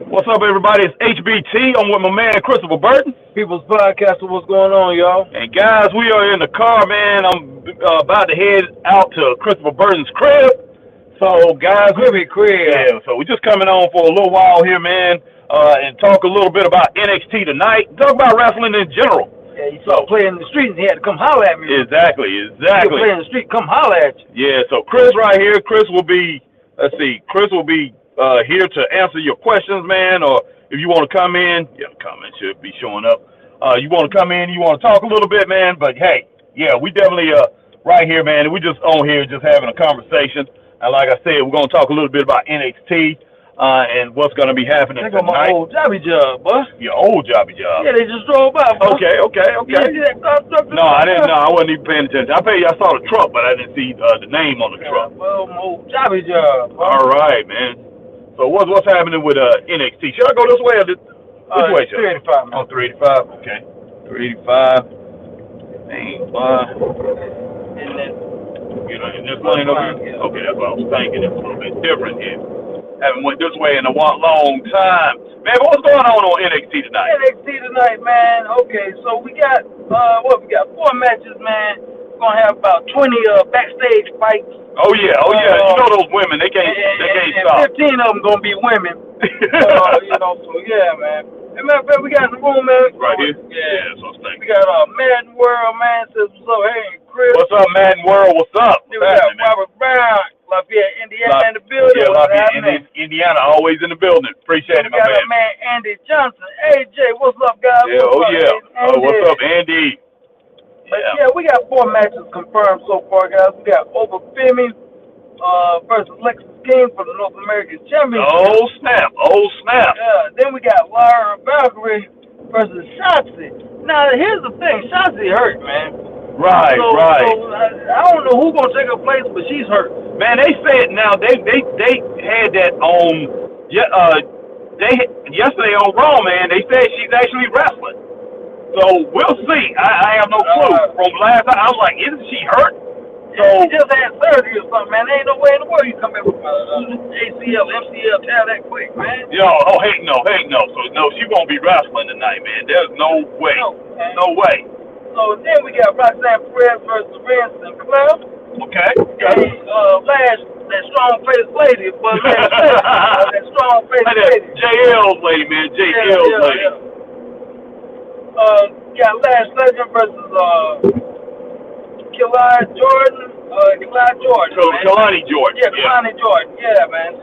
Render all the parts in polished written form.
What's up, everybody? It's HBT. I'm with my man, Christopher Burton. People's Podcaster, what's going on, y'all? And guys, we are in the car, man. I'm about to head out to Christopher Burton's crib. So, guys, crib. so we're just coming on for a little while here, man, and talk a little bit about NXT tonight. Talk about wrestling in general. Yeah, you saw play in the street and he had to come holler at me. Exactly. You play in the street, come holler at you. Yeah, so Chris right here. Chris will be, Chris will be here to answer your questions, man, or if you want to come in, comments should be showing up. You want to come in, you want to talk a little bit, man, but hey, yeah, we definitely right here, man, we just on here just having a conversation. And like I said, we're going to talk a little bit about NXT and what's going to be happening tonight. My old jobby job, boy. Your old jobby job. Yeah, they just drove by, boy. Okay. No, I didn't know. I wasn't even paying attention. I saw the truck, but I didn't see the name on the truck. Well, my old jobby job, boy. All right, man. So what's happening with NXT? Should I go this way or this way? 385, man. Oh, 385. Okay. 385. Dang, And then, in this lane over here? Okay, that's what I was thinking. It's a little bit different here. Haven't went this way in a long time. Man, what's going on NXT tonight? NXT tonight, man. Okay, so we got, we got 4 matches, man. We're going to have about 20 backstage fights. Oh yeah. You know those women, they can't stop. 15 of them going to be women. So yeah, man. As a matter of fact, we got in the room, man. Right here? Yeah. So I was We got Madden World, man. Says, what's up? Hey, Chris. What's up, Madden World? What's up? Then we got Robert Brown, Lafayette, Indiana in the building. Yeah, Lafayette, Indiana, always in the building. Appreciate it, my man. We got our man Andy Johnson. AJ, what's up, guys? Yeah, what's up, Andy? But yeah, we got 4 matches confirmed so far, guys. We got Oba Femi versus Lexis King for the North American Championship. Oh snap! Yeah. Then we got Lyra Valkyrie versus Shotzi. Now here's the thing, Shotzi hurt, man. Right. So I don't know who's gonna take her place, but she's hurt. Man, they said now they had that on yesterday on Raw, man. They said she's actually wrestling. So we'll see. I have no clue. From last time, I was like, isn't she hurt? So she just had surgery or something, man. There ain't no way in the world you come in with ACL, MCL, tear that quick, man. Heck no. So no, she won't be wrestling tonight, man. There's no way. No way. So then we got Roxanne Perez versus Rhea Sinclair. Okay. That strong-faced lady, but that strong-faced lady. JL's lady, man. JL's lady. Got Lash Legend versus Kelani Jordan. Kelani Jordan. Yeah, Kelani Jordan. Yeah, man.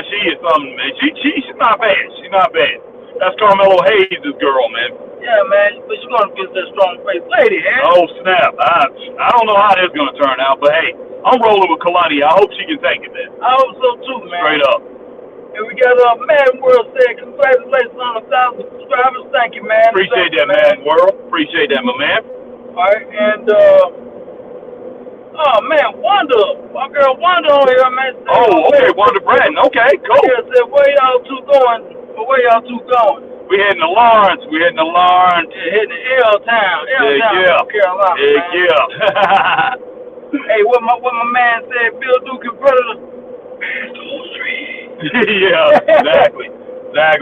She is something, man. She's not bad. She's not bad. That's Carmelo Hayes' girl, man. Yeah, man. But she's gonna get that strong-faced lady, man. Oh snap! I don't know how this is gonna turn out, but hey, I'm rolling with Kalani. I hope she can take it, man. I hope so too, man. Straight up. And we got Madden World said, congratulations on 1,000 subscribers. Thank you, man. Appreciate that, Madden World. Appreciate that, my man. All right, and Wanda, my girl Wanda on here, man. Okay, Wanda Bratton. Okay, cool. Yeah, said, where y'all two going? We heading to Lawrence. Yeah, heading to L-Town, North Carolina. Yeah. Hey, what my man said, Bill Duke and Predator. Man, Street. Yeah, exactly.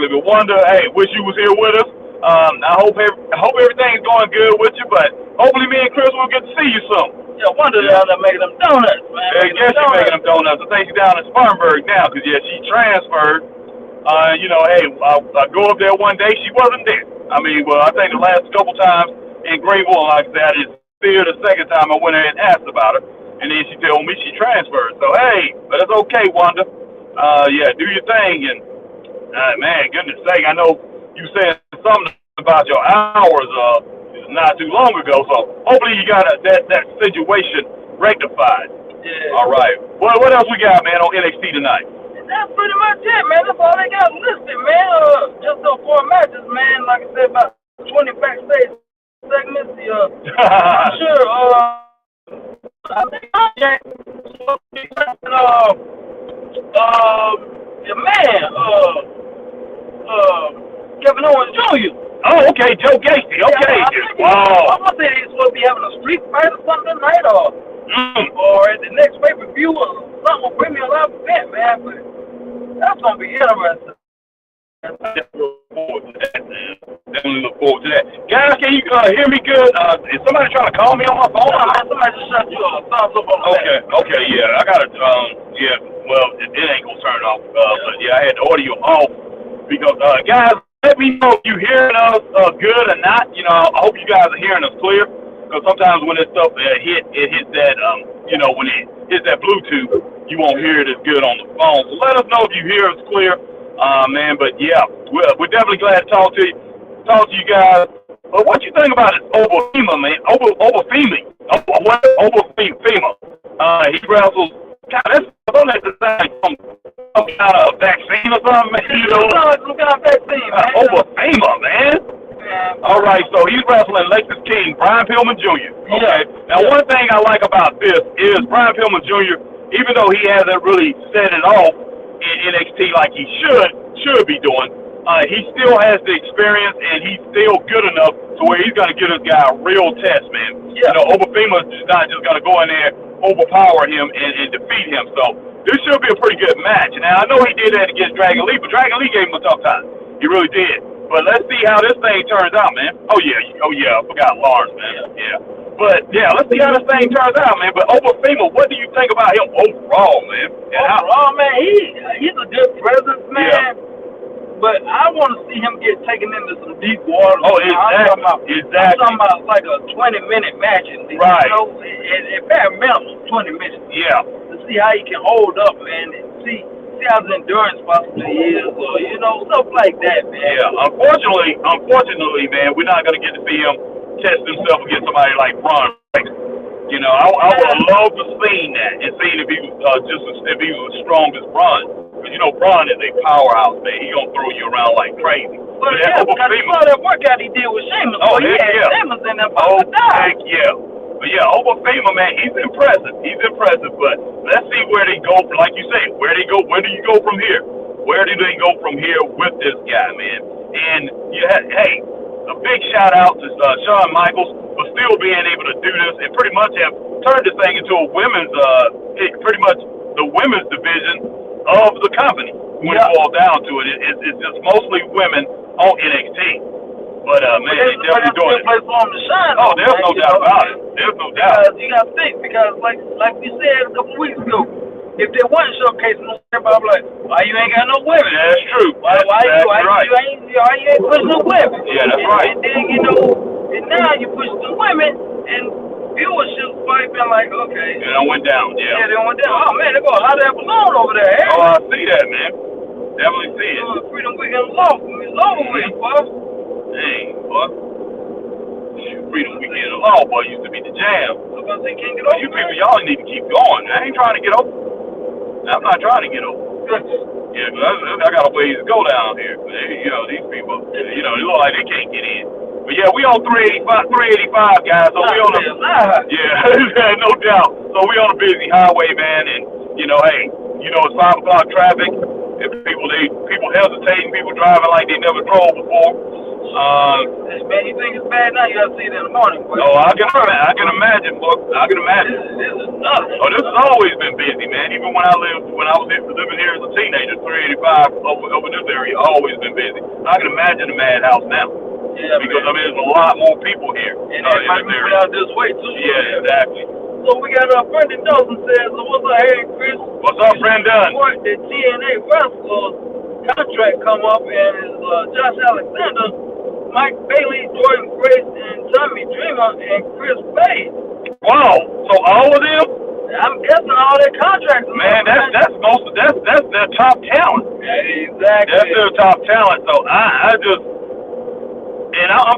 But Wanda, hey, wish you was here with us. I hope everything's going good with you, but hopefully me and Chris will get to see you soon. Yeah, Wanda down there making them donuts, man. I guess she's making them donuts. I think she's down in Spartanburg now, because, she transferred. Hey, I go up there one day, she wasn't there. I think the last couple times in Greenville, like I said, I just feared the second time I went in and asked about her, and then she told me she transferred. So, hey, but it's okay, Wanda. Do your thing, and, man, goodness sake, I know you said something about your hours, not too long ago, so hopefully you got that situation rectified. Yeah. All right. What else we got, man, on NXT tonight? That's pretty much it, man. That's all they got listed, man. Just those 4 matches, man. Like I said, about 20 backstage segments. I'm sure, I think your man, Kevin Owens Jr. Oh, okay, Joe Gacy. Okay. Wow. I'm gonna say he's supposed to be having a street fight or something tonight, or at the next pay-per-view or something will bring me a live event, man. But that's gonna be interesting. I definitely look forward to that, man. Definitely look forward to that. Guys, can you hear me good? Is somebody trying to call me on my phone? No, man, somebody just shot you a thumbs up on the back. Okay, yeah. I got to, yeah, well, it ain't going to turn off. But, yeah, I had the audio off because, guys, let me know if you hearing us good or not. You know, I hope you guys are hearing us clear because sometimes when this stuff it hits that, you know, when it hits that Bluetooth, you won't hear it as good on the phone. So let us know if you hear us clear. Man, but yeah, we're definitely glad to talk to you guys. But what you think about it, Obafemi, man? Obafemi. He wrestles. God, that's something that's like some kind of vaccine or something, man. You know, some kind of vaccine, man. Obafemi, man. All right, so he's wrestling Lexus King, Brian Pillman Jr. Okay. Now, one thing I like about this is Brian Pillman Jr., even though he hasn't really set it off in NXT like he should be doing, he still has the experience and he's still good enough to where he's going to give this guy a real test, man. You know, Obafemi is not just going to go in there, overpower him and defeat him. So this should be a pretty good match. Now, I know he did that against Dragon Lee, but Dragon Lee gave him a tough time. He really did. But let's see how this thing turns out, man. Oh yeah, I forgot Lawrence, man. Yeah. But yeah, let's see how this thing turns out, man. But Obafemi, what do you think about him overall, man? Overall, man, he's a good presence, man. Yeah. But I want to see him get taken into some deep water. Oh, exactly. I'm talking about like a 20-minute match. Right. You know, at bare minimum, 20 minutes. Yeah. To see how he can hold up, man, and see how his endurance possibly is, or, you know, stuff like that, man. Yeah, unfortunately, man, we're not going to get to see him test himself against somebody like Braun. You know, I would have loved to see that and see if he was if he was as strong as Braun. Because, you know, Braun is a powerhouse, man. He's going to throw you around like crazy. But yeah, because you saw that workout he did with Sheamus. Oh, heck yeah. Sheamus in there about to die. Heck yeah. But yeah, Obafemi, man, he's impressive. But let's see where they go. Like you say, where do you go from here? Where do they go from here with this guy, man? And hey, a big shout out to Shawn Michaels for still being able to do this and pretty much have turned this thing into a women's, pretty much the women's division of the company. When it boils down to it, it's just mostly women on NXT. But man, they definitely doing it. Place for him to shine. Oh, there's no doubt about it. There's no doubt. You got to think, because like we said a couple weeks ago, if they wasn't showcasing them, everybody be like, why you ain't got no women? Yeah, that's true. Why you ain't pushing no women? Yeah, that's right. And then, you know, and now you push the women, and viewership probably been like, okay. And it went down, yeah. Yeah, they went down. Oh, man, they're going to lot of that balloon over there. Hey? Oh, I see that, man. Definitely see it. Freedom Weekend lost. It's over with, boss. Dang, boy. Freedom Weekend Law, boy, used to be the jam. Somebody say can't get over. You people, y'all need to keep going. I ain't trying to get over. I'm not trying to get over. Yeah, but I got a ways to go down here. You know, these people, you know, they look like they can't get in. But yeah, we on 385, guys. So we on the, yeah, no doubt. So we on a busy highway, man, and you know, hey, you know, it's 5 o'clock traffic. If people hesitating, people driving like they never drove before. Man, you think it's bad now? You gotta see it in the morning. Boy. Oh, I can imagine, boy. I can imagine. This is nuts. Oh, this has always been busy, man. Even when I was living here as a teenager, 385 over this area, always been busy. I can imagine the madhouse now. Yeah, because man. I mean, there's a lot more people here. And they might be out this way too. Yeah, exactly. So we got Brendan Dawson says, what's up, hey Chris? What's up, Brendan? Report that TNA wrestlers contract come up and is Josh Alexander, Mike Bailey, Jordan Grace, and Tommy Dreamer, and Chris Bay. Wow! So all of them? I'm guessing all their contracts. Man, that's their top talent. Yeah, exactly. That's their top talent. So I'm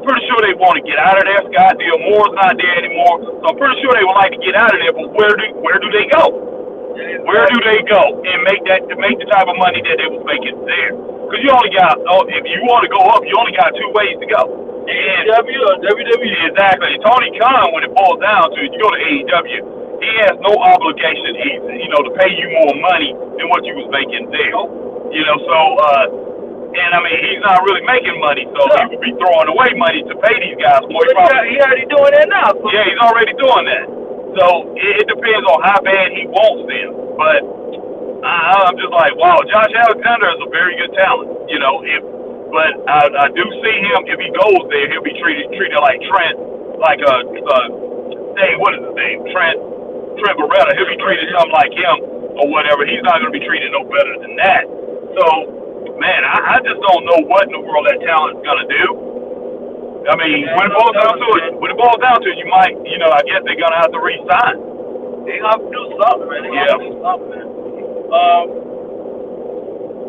pretty sure they want to get out of there. Scott D'Amore's not there anymore, so I'm pretty sure they would like to get out of there. But where do they go? Exactly. Where do they go and make the type of money that they was making there? Because you only got, if you want to go up, you only got 2 ways to go. AEW or WWE? Exactly. Tony Khan, when it boils down to it, you go to AEW, he has no obligation, to pay you more money than what you was making there. You know, so, and I mean, he's not really making money, so he would be throwing away money to pay these guys more. He already doing that now. So. Yeah, he's already doing that. So it depends on how bad he wants them. But I'm just like, wow, Josh Alexander is a very good talent, you know. But I do see him, if he goes there, he'll be treated like Trent, like hey, what is his name? Trent Beretta. He'll be treated something like him or whatever. He's not going to be treated no better than that. So, man, I just don't know what in the world that talent's going to do. I mean, when it boils down to it, you might, you know, I guess they're going to have to re-sign. They have to do something, man. They have to do something, man.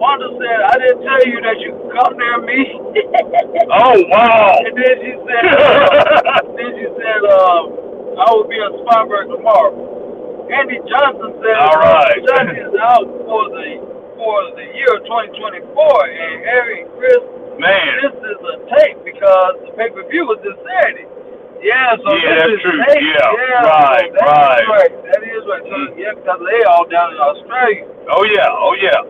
Wanda said, I didn't tell you that you could come near me. Oh, wow. And then she said, I will be in Spartanburg tomorrow. Andy Johnson said, all right. Josh is out for the year 2024. And Harry and Chris, man, this is a tape because the pay-per-view was this Saturday. Yeah, so yeah, this that's is true. tape. Yeah, right. That is right. So, yeah, because they all down in Australia. Oh, yeah.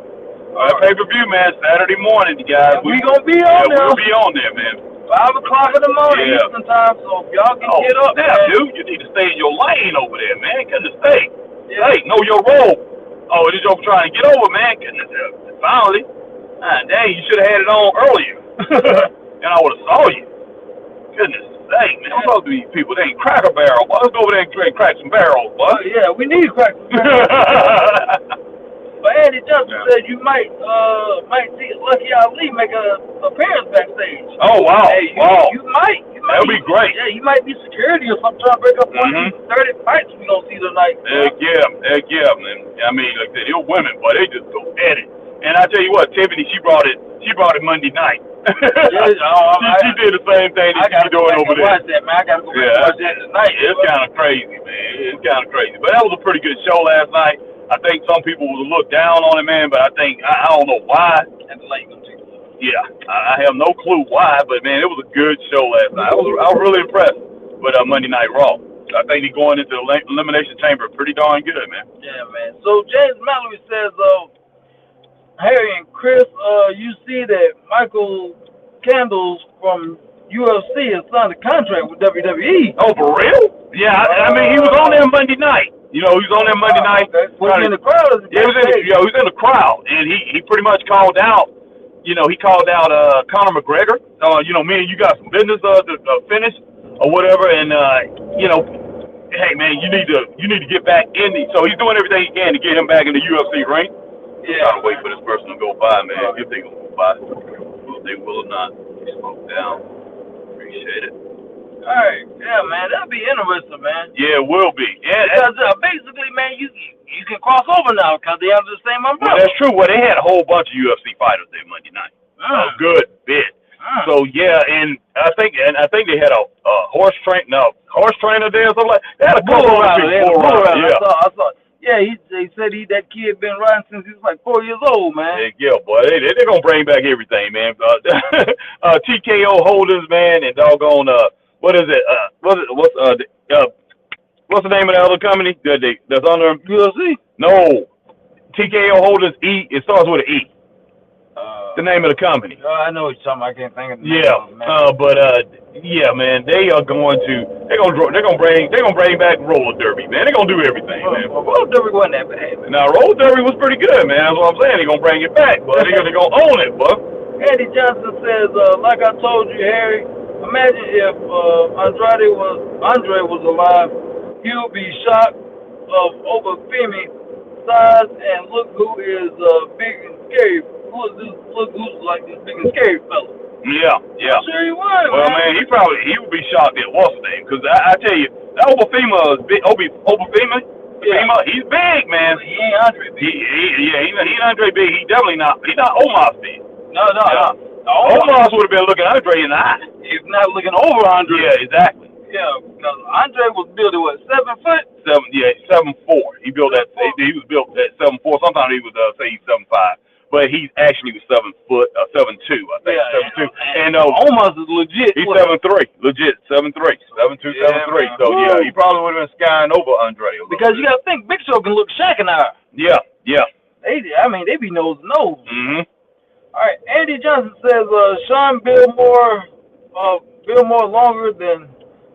Pay-per-view, man, Saturday morning, you guys. Yeah, we gonna be on there. We'll be on there, man. 5 o'clock in the morning Eastern time, so if y'all can get up, snap, man. dude, you need to stay in your lane over there, man. Goodness sake. Yeah. Hey, know your role. Oh, this joke trying to get over, man. Goodness, finally. Dang, you should have had it on earlier. And I would have saw you. Goodness sake, man. I'm supposed to be people. They ain't Cracker Barrel. Boy, let's go over there and crack some barrels, boy. Yeah, we need Cracker Barrel. But Andy Johnson said you might see Lucky Ali make an appearance backstage. Oh, wow. Hey, you might. That would be great. Yeah, you might be security or something trying to break up one of these 30 fights we gonna see tonight. Heck yeah, man. I mean, like I said, they're women, but they just go at it. And I tell you what, Tiffany, she brought it Monday night. She did the same thing that she's doing over there. Watch that, man. I gotta go back and watch that tonight. It's kind of crazy, man. It's kind of crazy. But that was a pretty good show last night. I think some people would look down on it, man, but I think, I don't know why. Yeah, I have no clue why, but, man, it was a good show last night. I was really impressed with Monday Night Raw. I think he's going into the Elimination Chamber pretty darn good, man. Yeah, man. So James Mallory says, Harry and Chris, you see that Michael Candles from UFC has signed a contract with WWE. Oh, for real? Yeah, I mean, he was on there Monday night. You know, he was on there Monday night. Okay. Was he in the crowd? Yeah, he was in the crowd, and he pretty much called out. You know, he called out Conor McGregor. You know, me and you got some business to finish or whatever, and you know, hey man, you need to get back in. So he's doing everything he can to get him back in the UFC ring. Yeah. Trying to wait for this person to go by, man. If they gonna go by, if they will or not. Be smoked down. Appreciate it. All right, yeah, man, that'll be interesting, man. Yeah, it will be. Yeah, because basically, man, you can cross over now because they have the same umbrella. Well, that's true. Well, they had a whole bunch of UFC fighters there Monday night. A good bit. So yeah, and I think they had a horse trainer there or something like that. They had a couple of people. Yeah, I saw. Yeah, they said that kid been riding since he was like 4 years old, man. Yeah, boy, they're gonna bring back everything, man. TKO Holdings, man, and doggone what is it? What's the name of the other company that's under UFC? No, TKO Holdings. It starts with an E. The name of the company. I know what you're talking about. I can't think of the name. Yeah, man, they're gonna bring back roller derby, man. They're gonna do everything, man. Roller derby wasn't that bad, man. Now roller derby was pretty good, man. That's what I'm saying. They're gonna bring it back, but they're gonna own it, bud. Andy Johnson says, like I told you, Harry, imagine if Andre was alive, he would be shocked of Obafemi size, and look who is big and scary. Look who's like this big and scary fella. Yeah. I'm sure he would. Well, man, he would be shocked at what's his name, because I tell you, that Obafemi is big. Obafemi, he's big, man. He ain't Andre big. He ain't Andre big. He definitely not. He's not Omar's big. No. Omar would have been looking Andre in the eye. He's not looking over Andre. Yeah, exactly. Yeah, because Andre was built at what, 7 foot? 7'4". He built that. He was built at 7'4". Sometimes he would say he's 7'5", but he actually was 7 foot, 7'2", I think. Yeah, 7'2". And Omar's is legit. He's 7'3", legit 7'3", 7'2", 7'3". So yeah, he probably would have been skying over Andre a little because bit. You got to think Big Show can look Shaq in the eye. Yeah. They be nose to nose. Mhm. All right, Andy Johnson says Sean Billmore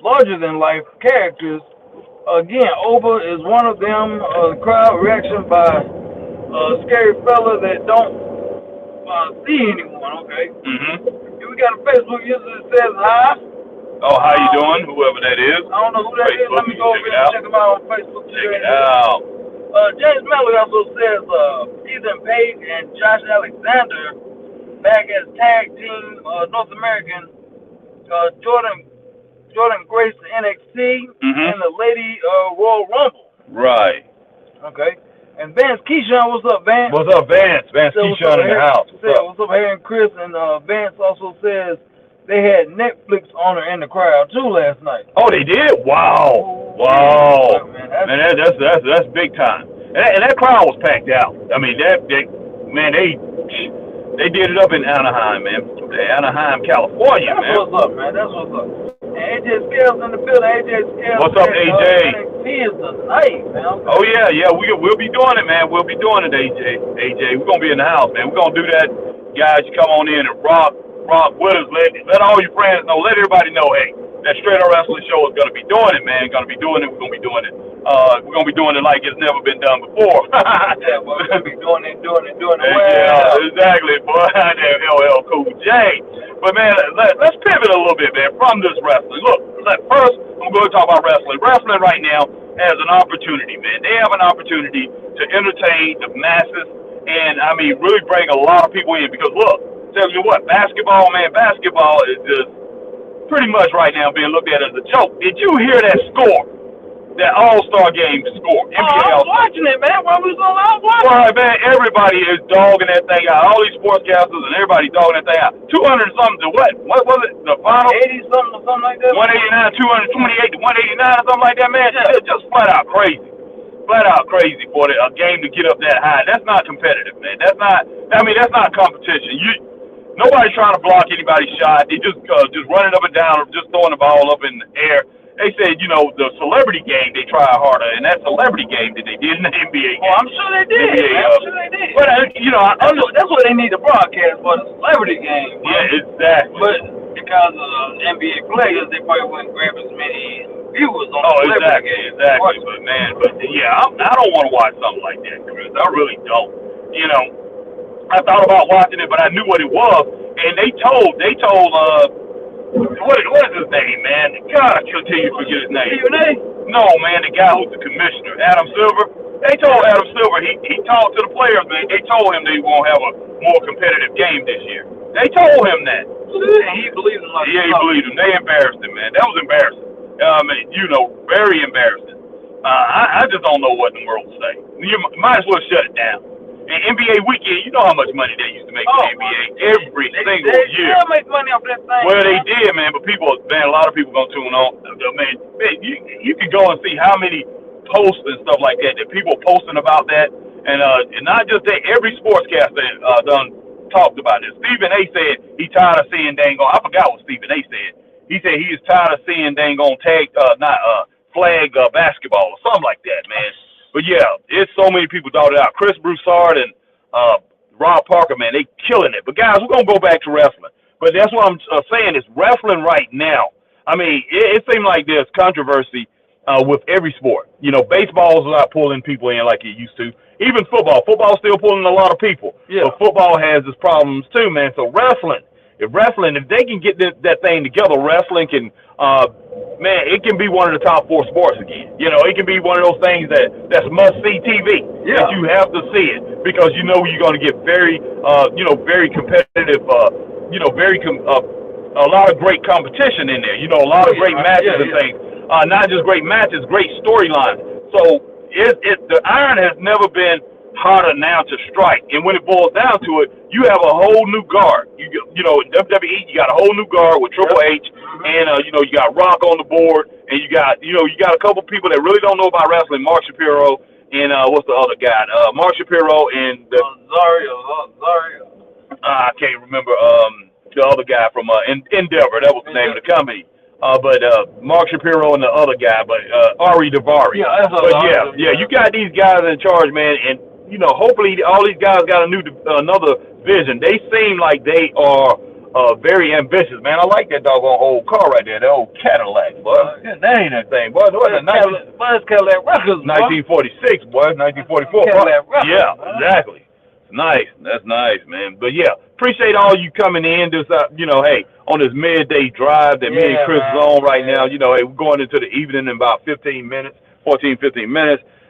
larger than life characters. Again, Oba is one of them. Crowd reaction by scary fella that don't see anyone. Okay. Mm-hmm. And we got a Facebook user that says hi. Oh, how you doing? Whoever that is. I don't know who that is. Let me go over and check him out on Facebook. Check it out. James Mellor also says Ethan Page and Josh Alexander back as tag team North American. Jordan Grace NXT and the Lady Royal Rumble. Right. Okay. And Vance Keyshawn, what's up, Vance? What's up, Vance? Vance Keyshawn in the house. What's up, Harry and Chris? And Vance also says they had Netflix on her in the crowd too last night. Oh, they did? Wow. Wow. Man, that's big time. And that crowd was packed out. I mean, they did it up in Anaheim, man. Anaheim, California, man. That's what's up, man. That's what's up. And AJ Scales in the building. AJ Scales. What's up, AJ? He is tonight, man. Oh, yeah. We'll be doing it, man. We'll be doing it, AJ. We're going to be in the house, man. We're going to do that. Guys, you come on in and rock with us. Let all your friends know. Let everybody know, hey, that Straight Up Wrestling Show is going to be doing it, man. Going to be doing it. We're going to be doing it. We're going to be doing it like it's never been done before. Yeah, we're going to be doing it. Yeah, exactly, boy. Damn LL Cool J. But, man, let's pivot a little bit, man, from this wrestling. Look, first, I'm going to talk about wrestling. Wrestling right now has an opportunity, man. They have an opportunity to entertain the masses and, I mean, really bring a lot of people in. Because, look, tell you what, basketball is just pretty much right now being looked at as a joke. Did you hear that score? That All-Star game score. NBA I was watching it, man. Where was all out watching? Well, man, everybody is dogging that thing out. All these sportscasters and everybody dogging that thing out. 200 something to what? What was it? The final? 80 something or something like that. 189, 228 to 189 or something like that, man. Yeah. Just flat out crazy. Flat out crazy for a game to get up that high. That's not competitive, man. That's not competition. Nobody's trying to block anybody's shot. They just running up and down or just throwing the ball up in the air. They said, the celebrity game, they try harder, and that celebrity game that they did in the NBA game. Well, I'm sure they did. But, that's what they need to broadcast for, the celebrity game. Bro. Yeah, exactly. But because of NBA players, they probably wouldn't grab as many viewers on the celebrity game. Exactly. But I don't want to watch something like that, Chris. I really don't. I thought about watching it, but I knew what it was, and they told what is his name, man? God, I continue to forget his name. Stephen A? No, man, the guy who's the commissioner, Adam Silver. They told Adam Silver, he talked to the players, man. They told him they won't have a more competitive game this year. They told him that. And he believed him like he believed him. They embarrassed him, man. That was embarrassing. Very embarrassing. I just don't know what in the world to say. You might as well shut it down. And NBA weekend, you know how much money they used to make in the NBA every single year. They still make money off that thing. Well, they did, man. But a lot of people gonna tune on. Man, you can go and see how many posts and stuff like that people posting about that, and not just that. Every sportscaster done talked about this. Stephen A. said he tired of seeing I forgot what Stephen A. said. He said he is tired of seeing flag basketball or something like that, man. But yeah, it's so many people thought it out. Chris Broussard and Rob Parker, man, they killing it. But guys, we're gonna go back to wrestling. But that's what I'm saying is wrestling right now. I mean, it seems like there's controversy with every sport. Baseball is not pulling people in like it used to. Even football. Football's still pulling a lot of people. Yeah. But football has its problems too, man. So if they can get that thing together, wrestling can, it can be one of the top 4 sports again. It can be one of those things that's must-see TV. Yeah. That you have to see it because you're going to get very, very competitive, a lot of great competition in there. A lot of great matches and things. Not just great matches, great storylines. So the iron has never been harder now to strike, and when it boils down to it, you have a whole new guard. In WWE, you got a whole new guard with Triple H, and you got Rock on the board, and you got a couple people that really don't know about wrestling, Mark Shapiro, and what's the other guy? Mark Shapiro and Zario. I can't remember the other guy from Endeavor. That was the name of the company. But Mark Shapiro and the other guy, but Ari Daivari. Yeah, you got these guys in charge, man, and hopefully all these guys got another vision. They seem like they are very ambitious, man. I like that doggone old car right there, that old Cadillac, boy. That ain't that thing, boy. What a Cadillac Records, 1946, boy. 1944. Cadillac Records, yeah, boy. exactly. Nice. That's nice, man. But yeah, appreciate all you coming in. This, hey, on this midday drive that me and Chris is on right now. Hey, we're going into the evening in about 15 minutes.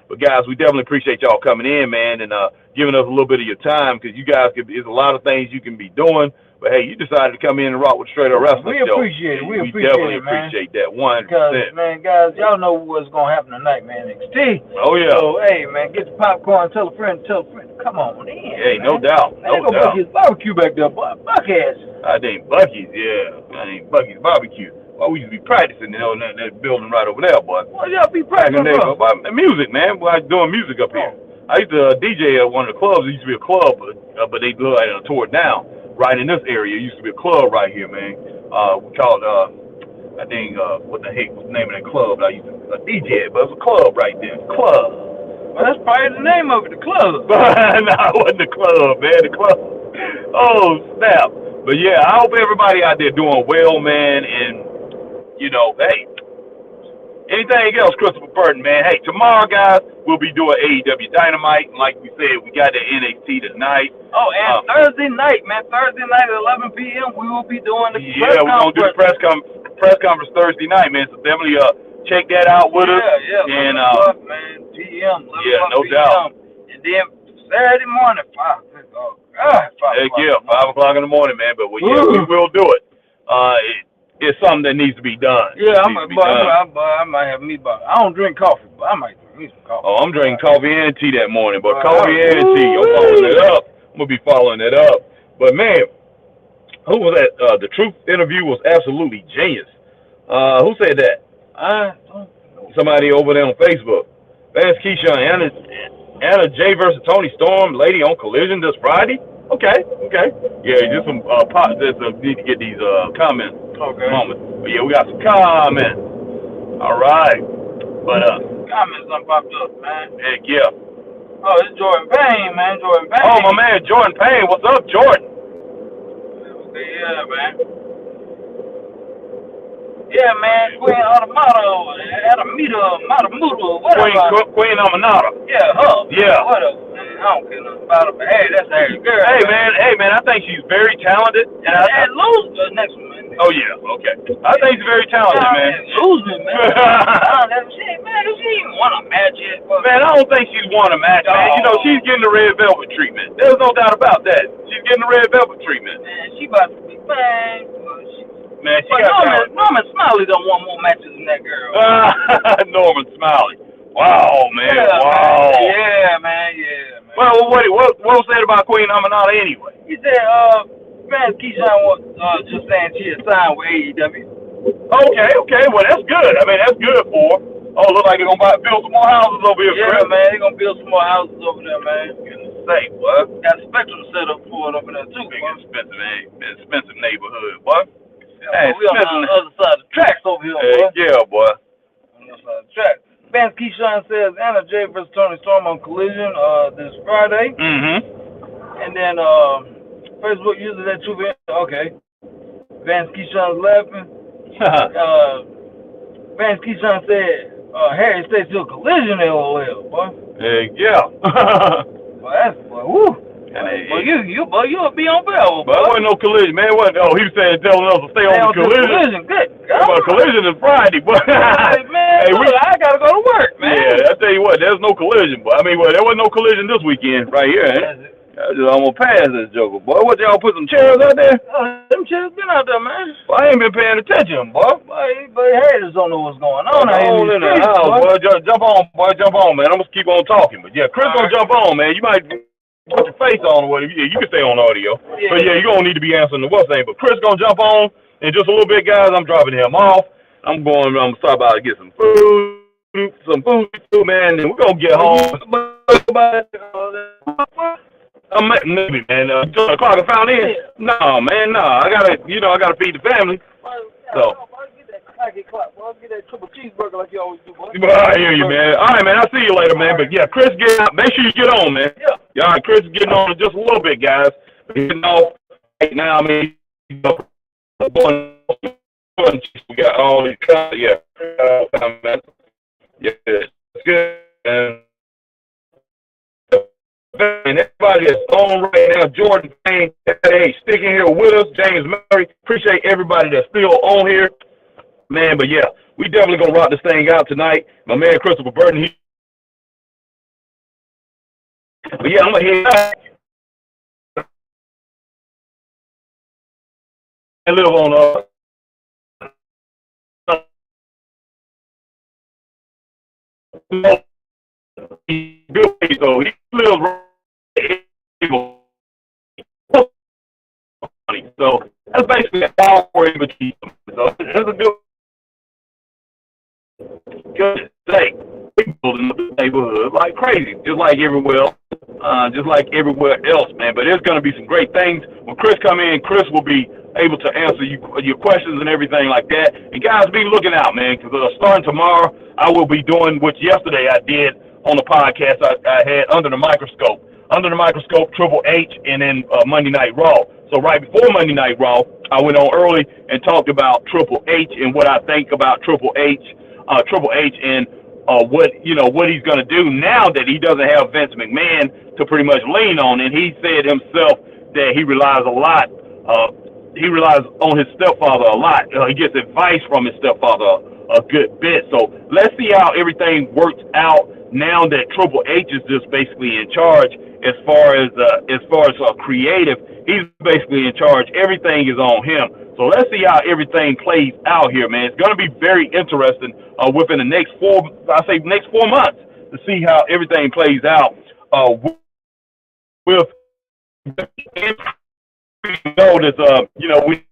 But guys, we definitely appreciate y'all coming in, man, and giving us a little bit of your time, because you guys there's a lot of things you can be doing. But hey, you decided to come in and rock with Straight Up Wrestling Show. We appreciate it. We definitely man. appreciate that 100%. Because, man, guys, y'all know what's gonna happen tonight, man. NXT. Oh yeah. So hey, man, get the popcorn. Tell a friend. Come on in. Hey, man. no doubt. Man, no doubt. Bucky's barbecue back there, boy. Buckheads. I think Bucky's, yeah. I think Bucky's barbecue. Well, we used to be practicing in that building right over there, boy. Well, y'all be practicing music, man. Well, I was doing music up here. I used to DJ at one of the clubs. It used to be a club, but they tore it down. Right in this area, it used to be a club right here, man. We called, I think, what the heck was the name of that club that I used to DJ at? But it was a club right there. Club. Well, that's probably the name of it, the club. No, it wasn't the club, man. The club. Oh, snap. But yeah, I hope everybody out there doing well, man, and hey, anything else, Christopher Burton, man. Hey, tomorrow, guys, we'll be doing AEW Dynamite. And like we said, we got the NXT tonight. Oh, and Thursday night, man. Thursday night at 11 p.m., we will be doing the press conference. We're going to do the press conference Thursday night, man. So definitely check that out with us. Yeah, and, man. PM, 11 no PM. doubt. And then Saturday morning, 5 o'clock. Heck yeah, 5 o'clock in the morning, man. But we will do it. It's something that needs to be done. Yeah, I might have me, but I don't drink coffee, but I might drink me some coffee. Oh, I'm drinking coffee and tea that morning, but coffee and tea, I'm following it up. I'm going to be following it up. But, man, who was that? The Truth interview was absolutely genius. Who said that? I don't know. Somebody over there on Facebook. Vance Keyshawn, Anna J versus Tony Storm, lady on Collision this Friday. Okay. Yeah, just some need to get these comments. Okay. Moment. But yeah, we got some comments. All right. But comments done popped up, man. Heck yeah. Oh, it's Jordan Payne, man. Jordan Payne. Oh, my man, Jordan Payne. What's up, Jordan? Okay, yeah, man. Yeah, man. Queen Automata, Matamudo, whatever. Queen Amanada. Yeah, her. Yeah. Whatever. I don't care nothing about her, but hey, that's Harry girl. Hey, man, I think she's very talented. And lose the next one, man. Oh, yeah, okay. I think she's very talented, man. Losing, man. I don't ever see, man. She even won a match yet. Man, I don't think she's won a match, man. She's getting the red velvet treatment. There's no doubt about that. She's getting the red velvet treatment. Man, she about to be, man. Man, she got Norman Smiley done won more matches than that girl. Norman Smiley. Wow, man. Yeah, wow. Man. Yeah, man. Well, what was said about Queen Amanada anyway? He said, Vance Keyshawn was just saying she had signed with AEW. Okay. Well, that's good. I mean, that's good for her. Oh, look like they're going to build some more houses over here, yeah, Chris. Man. They're going to build some more houses over there, man. Goodness sake, boy. Got Spectrum set up for it over there, too. Big expensive neighborhood, boy. Yeah, we on the other side of the tracks over here, boy. Yeah, boy. On the other side of the tracks. Vance Keyshawn says Anna J versus Tony Storm on Collision this Friday. Mm-hmm. And then Facebook uses that Truth. Okay. Vance Keyshawn's laughing. Vance Keyshawn said Harry stays to a Collision LOL, boy. Yeah. Boy, that's woo. Boy, you'll be on bell, boy. But it wasn't no Collision, man. He was telling us to stay on the Collision. Good. Collision is Friday, boy. Man, I gotta go to work, man. Yeah, I tell you what, there's no Collision, boy. I mean, there wasn't no Collision this weekend right here, eh? I just almost passed this joker, boy. What, y'all put some chairs out there? Them chairs been out there, man. Well, I ain't been paying attention, boy. But haters don't know what's going on. I'm in the house, boy. Jump on, man. I'm gonna keep on talking. But yeah, Chris gonna jump on, man. You might put your face on or whatever. Yeah, you can stay on audio. Yeah. But yeah, you're gonna need to be answering the what's name. But Chris gonna jump on in just a little bit, guys. I'm dropping him off. I'm gonna stop by to get some food, man, and we're gonna get home. Maybe, man. 2 o'clock I found in. No, man, no. I gotta feed the family. So. Get that triple cheeseburger like you always do, boy. I hear you, man. All right, man. I'll see you later, man. But yeah, Chris, make sure you get on, man. Yeah. All right, Chris is getting on in just a little bit, guys. Getting off right now. I mean, We got all these yeah, yeah, it's good. And everybody that's on right now, Jordan Payne, hey, sticking here with us, James Murray. Appreciate everybody that's still on here, man. But yeah, we definitely gonna rock this thing out tonight. My man Christopher Burton, but yeah, I'm gonna head back and live on so he lives right. So that's basically an hour in between. So that's a good thing. People in the neighborhood like crazy, just like everywhere else, man. But there's going to be some great things when Chris come in. Chris will be able to answer your questions and everything like that. And guys, be looking out, man, because starting tomorrow, I will be doing what yesterday I did on the podcast I had Under the Microscope, Triple H, and then Monday Night Raw. So right before Monday Night Raw, I went on early and talked about Triple H and what I think about Triple H and what he's going to do now that he doesn't have Vince McMahon to pretty much lean on. And he said himself that he relies a lot. He relies on his stepfather a lot. He gets advice from his stepfather a good bit. So let's see how everything works out now that Triple H is just basically in charge as far as creative. He's basically in charge. Everything is on him. So let's see how everything plays out here, man. It's going to be very interesting within the next 4 months to see how everything plays out. With know that we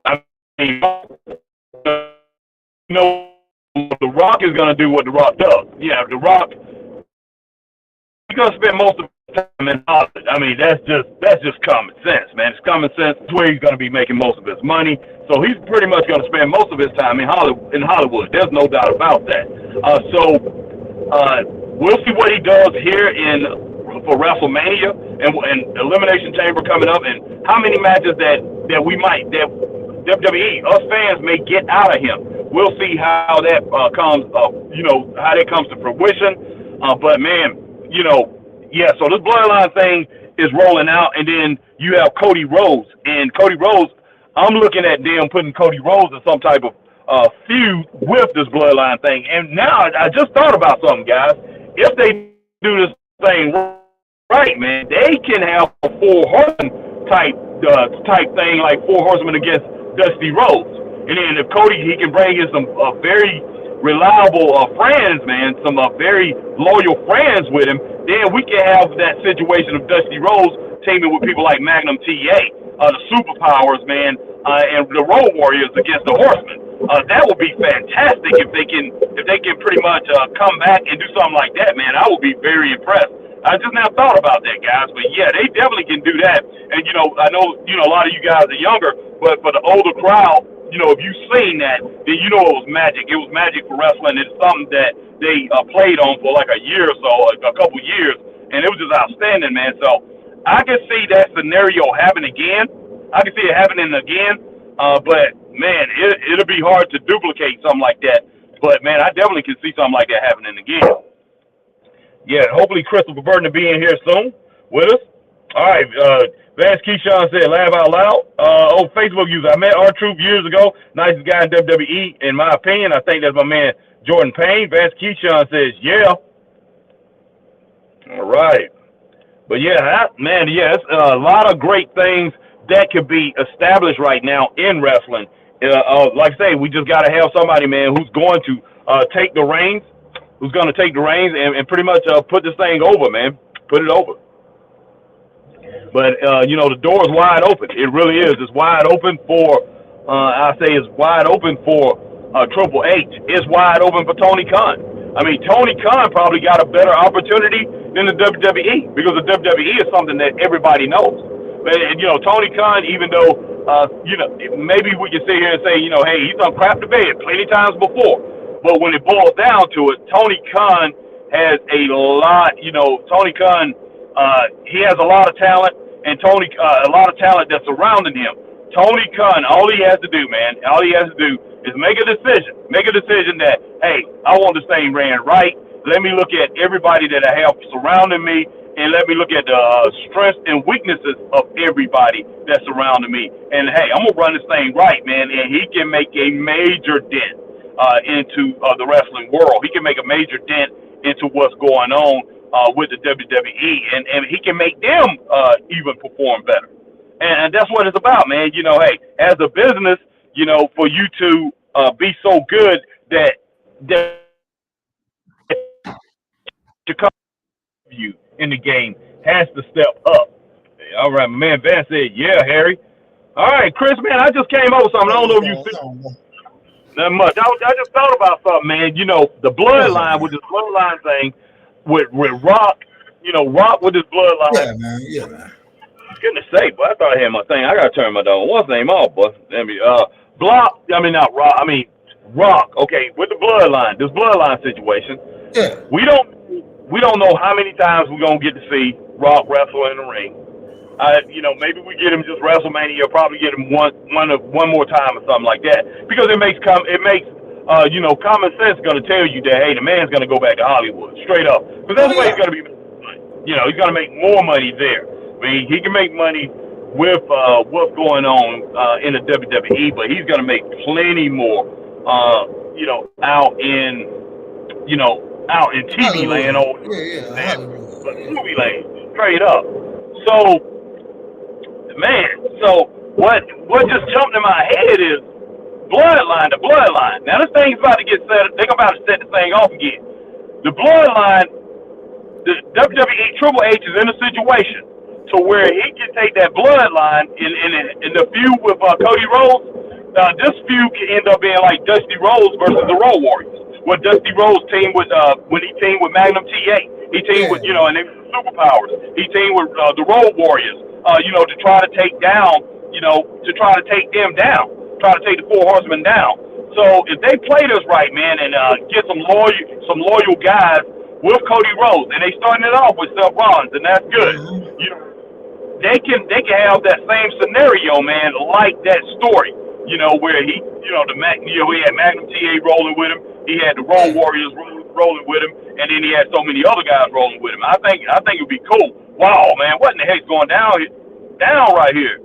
I mean, The Rock is going to do what The Rock does. Yeah, The Rock, he's going to spend most of the time in Hollywood. I mean, that's just common sense, man. It's common sense. It's where he's going to be making most of his money. So he's pretty much going to spend most of his time in Hollywood. There's no doubt about that. We'll see what he does here for WrestleMania and Elimination Chamber coming up, and how many matches that WWE, us fans, may get out of him. We'll see how that comes to fruition. But man, so this Bloodline thing is rolling out, and then you have Cody Rhodes, and Cody Rhodes, I'm looking at them putting Cody Rhodes in some type of feud with this Bloodline thing. And now I just thought about something, guys. If they do this thing right, man, they can have a 4 horsemen type thing, like 4 horsemen against Dusty Rhodes. And then if Cody, he can bring in some very reliable friends, man, some very loyal friends with him, then we can have that situation of Dusty Rhodes teaming with people like Magnum TA, the Superpowers, man, and the Road Warriors against the Horsemen. That would be fantastic if they can pretty much come back and do something like that, man. I would be very impressed. I just now thought about that, guys. But yeah, they definitely can do that. And I know a lot of you guys are younger, but for the older crowd, if you've seen that, then it was magic. It was magic for wrestling. It's something that they played on for like a year or so, a couple years, and it was just outstanding, man. So I can see that scenario happening again. I can see it happening again. But man, it'll be hard to duplicate something like that. But man, I definitely can see something like that happening again. Yeah, hopefully Christopher Burton will be in here soon with us. All right, Vance Keyshawn said, laugh out loud. Facebook user, I met R-Truth years ago. Nicest guy in WWE, in my opinion. I think that's my man, Jordan Payne. Vance Keyshawn says, yeah. All right. But yeah, it's a lot of great things that could be established right now in wrestling. Like I say, we just got to have somebody, man, who's going to take the reins, and pretty much put this thing over, man. Put it over. But, the door is wide open. It really is. It's wide open for, it's wide open for Triple H. It's wide open for Tony Khan. I mean, Tony Khan probably got a better opportunity than the WWE, because the WWE is something that everybody knows. And, Tony Khan, even though you know, maybe we can sit here and say, you know, hey, he's done crap the bed plenty times before. But when it boils down to it, Tony Khan has a lot, you know, Tony Khan, he has a lot of talent, and a lot of talent that's surrounding him. Tony Khan, all he has to do, man, all he has to do is make a decision that, hey, I want this thing ran right. Let me look at everybody that I have surrounding me, and let me look at the strengths and weaknesses of everybody that's surrounding me. And hey, I'm gonna run this thing right, man. And he can make a major dent into the wrestling world. He can make a major dent into what's going on with the WWE, and he can make them even perform better. And that's what it's about, man. You know, hey, as a business, you know, for you to be so good that to come you in the game has to step up. All right, my man Van said, yeah, Harry. All right, Chris, man, I just came over something. I don't know if you see that much. I just thought about something, man. You know, the bloodline with this bloodline thing with Rock, you know, Rock with his bloodline. Yeah, man. Yeah, man. Goodness sake, boy, I thought I had my thing. I gotta turn my dog. What's name off, boy? Let me Block. I mean not Rock. I mean Rock. Okay, with the bloodline, this bloodline situation. Yeah. We don't know how many times we're gonna get to see Rock wrestle in the ring. You know, maybe we get him just WrestleMania, probably get him one more time or something like that. Because it makes you know, common sense gonna tell you that hey, the man's gonna go back to Hollywood straight up. Because that's where he's gonna be. You know, he's gonna make more money there. I mean, he can make money with what's going on in the WWE, but he's gonna make plenty more. You know, out in TV land or movie land, straight up. So, man, what just jumped in my head is the bloodline. Now this thing's about to get set. They're about to set the thing off again. The bloodline, the WWE Triple H is in a situation to where he can take that bloodline in the feud with Cody Rhodes. This feud can end up being like Dusty Rhodes versus the Road Warriors. What Dusty Rhodes teamed with when he teamed with Magnum TA. He teamed with, you know, and they were superpowers. He teamed with the Road Warriors, you know, to try to take down, you know, to try to take them down, try to take the Four Horsemen down. So if they play this right, man, and get some loyal guys with Cody Rhodes, and they starting it off with Seth Rollins, and that's good. You know, they can have that same scenario, man, like that story. You know, where he, you know, he had Magnum TA rolling with him. He had the Road Warriors rolling with him, and then he had so many other guys rolling with him. I think it'd be cool. Wow, man, what in the heck's going down right here?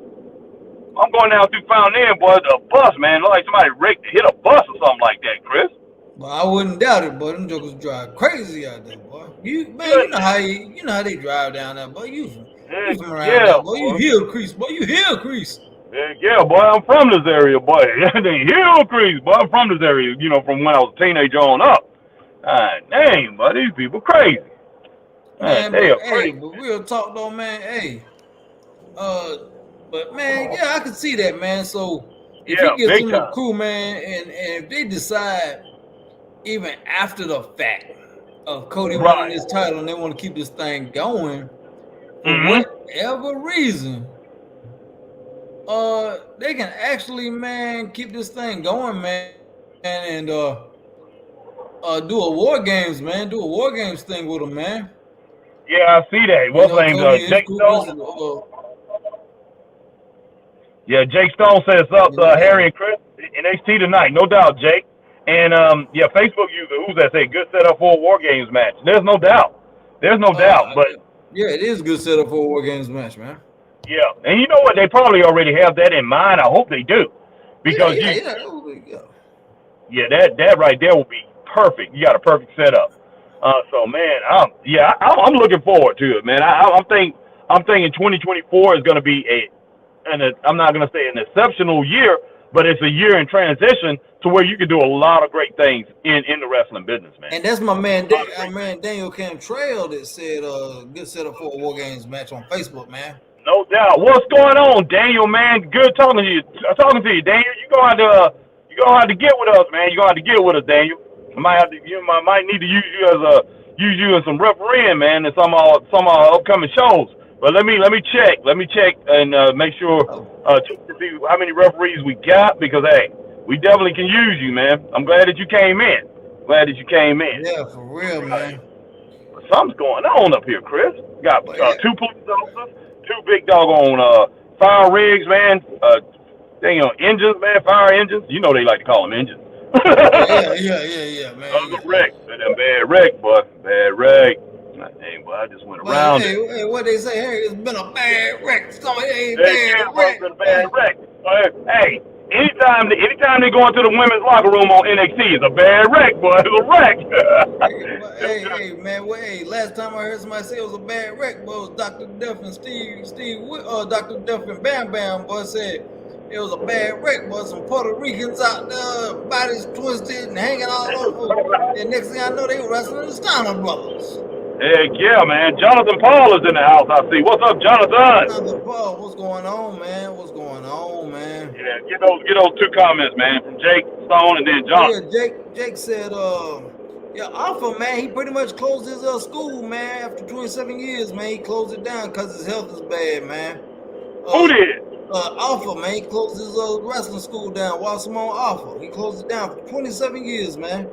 I'm going down through Fountain Inn, boy. A bus, man. Look like somebody hit a bus or something like that, Chris. Well, I wouldn't doubt it, boy. Them jokers drive crazy out there, boy. You know how they drive down there, boy. You from around there, boy. You Hillcrest, boy. You Hillcrest. Yeah, boy, I'm from this area, boy. Hillcrest, boy, I'm from this area, you know, from when I was a teenager on up. Dang, boy, these people crazy. Man, but real talk though, man. Hey, but man, yeah, I can see that, man. So if he gets in the crew, man, and if they decide even after the fact of Cody winning this title and they want to keep this thing going for whatever reason, they can actually, man, keep this thing going, man, and do a War Games, man. Do a War Games thing with them, man. Yeah, I see that. What's name? Jake Stone. Yeah, Jake Stone says up Harry and Chris NXT tonight, no doubt, Jake. And yeah, Facebook user, who's that say good setup for a War Games match? There's no doubt. But yeah, it is good setup for a War Games match, man. Yeah, and you know what? They probably already have that in mind. I hope they do, because that right there will be perfect. You got a perfect setup. So man, I'm looking forward to it, man. I'm thinking 2024 is going to be I'm not going to say an exceptional year, but it's a year in transition to where you can do a lot of great things in the wrestling business, man. And that's my man, Daniel Cantrell that said good setup for a War Games match on Facebook, man. No doubt. What's going on, Daniel, man? Good talking to you. Daniel. You're gonna have to get with us, man. You're gonna have to get with us, Daniel. I might need to use you in some refereeing, man, in some of our upcoming shows. But let me check. Let me check and make sure to see how many referees we got, because hey, we definitely can use you, man. I'm glad that you came in. Yeah, for real, man. Something's going on up here, Chris. Got two police officers, two big doggone fire rigs, man. Engines, man, fire engines. You know they like to call them engines. yeah, man. Wreck. Them bad wreck, boy. Bad wreck. Hey, boy, I just went around it. Hey, what they say? Hey, it's been a bad wreck. Somebody ain't been a bad wreck. Hey, anytime they go into the women's locker room on NXT, it's a bad wreck, boy. It's a wreck. hey, man. Hey, last time I heard somebody say it was a bad wreck, boy, it was Dr. Duff and Dr. Duff and Bam Bam, boy, said it was a bad wreck, boy. Some Puerto Ricans out there, bodies twisted and hanging all over. And next thing I know, they were wrestling the Steiner brothers. Heck yeah, man. Jonathan Paul is in the house, I see. What's up, Jonathan? Jonathan Paul, what's going on, man? Yeah, get those two comments, man, from Jake Stone and then Jonathan. Yeah, Jake said, Alpha, man, he pretty much closed his school, man. After 27 years, man, he closed it down because his health is bad, man. Who did? Alpha, man, he closed his wrestling school down. Simone Alpha, he closed it down for 27 years, man.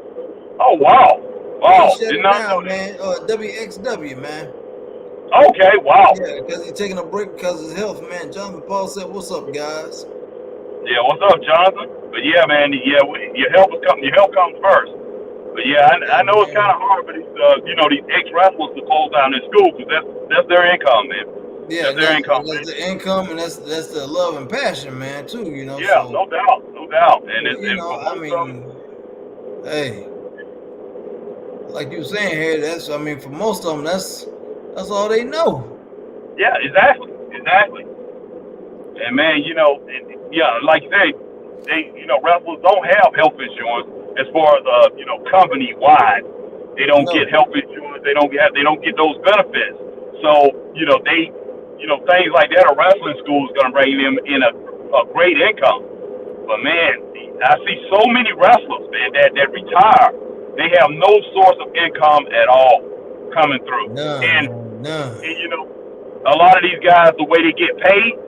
Oh, wow. Wow, did not know, man. WXW, man. Okay, wow. Yeah, because he's taking a break because of his health, man. Jonathan Paul said, "What's up, guys?" Yeah, what's up, Jonathan? But yeah, man, your help comes first. But yeah, I know it's kind of hard for these, these ex-wrestlers to close down their school, because that's their income, man. Yeah, that's their income. That's the income, and that's the love and passion, man, too. You know. Yeah, so, no doubt. And hey. Like you were saying here, for most of them, that's all they know. Yeah, exactly. And man, like you say, wrestlers don't have health insurance as far as company wide. They don't get health insurance. They don't get those benefits. So things like that. A wrestling school is going to bring them in a great income. But man, I see so many wrestlers, man, that retire. They have no source of income at all coming through. And a lot of these guys, the way they get paid,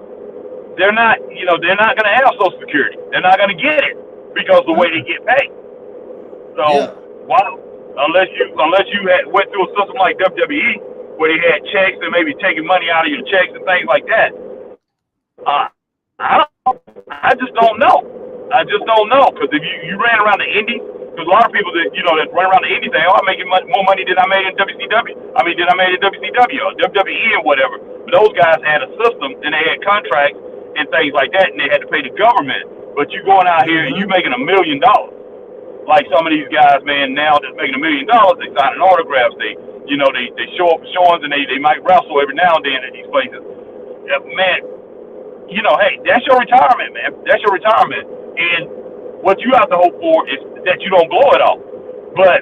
they're not going to have Social Security. They're not going to get it because of the way they get paid. So, unless you went through a system like WWE where they had checks and maybe taking money out of your checks and things like that, I just don't know. Because if you ran around the Indies. Because a lot of people that run around the indie say, "Oh, I'm making more money than I made in WCW. Than I made in WCW or WWE and whatever." But those guys had a system and they had contracts and things like that, and they had to pay the government. But you going out here and you making $1 million, like some of these guys, man. Now that's making $1 million, they signing autographs. They show up for showings and they might wrestle every now and then at these places. Yeah, man, hey, that's your retirement, man. That's your retirement, and what you have to hope for is that you don't blow it off. But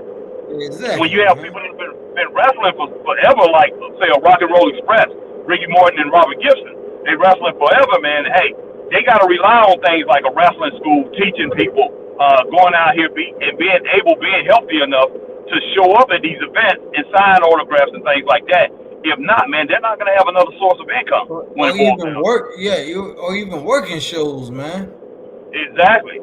when you have people that have been wrestling for forever, like, say, a Rock and Roll Express, Ricky Morton and Robert Gibson, they wrestling forever, man. Hey, they got to rely on things like a wrestling school, teaching people, going out here being healthy enough to show up at these events and sign autographs and things like that. If not, man, they're not going to have another source of income. Or even working shows, man. Exactly.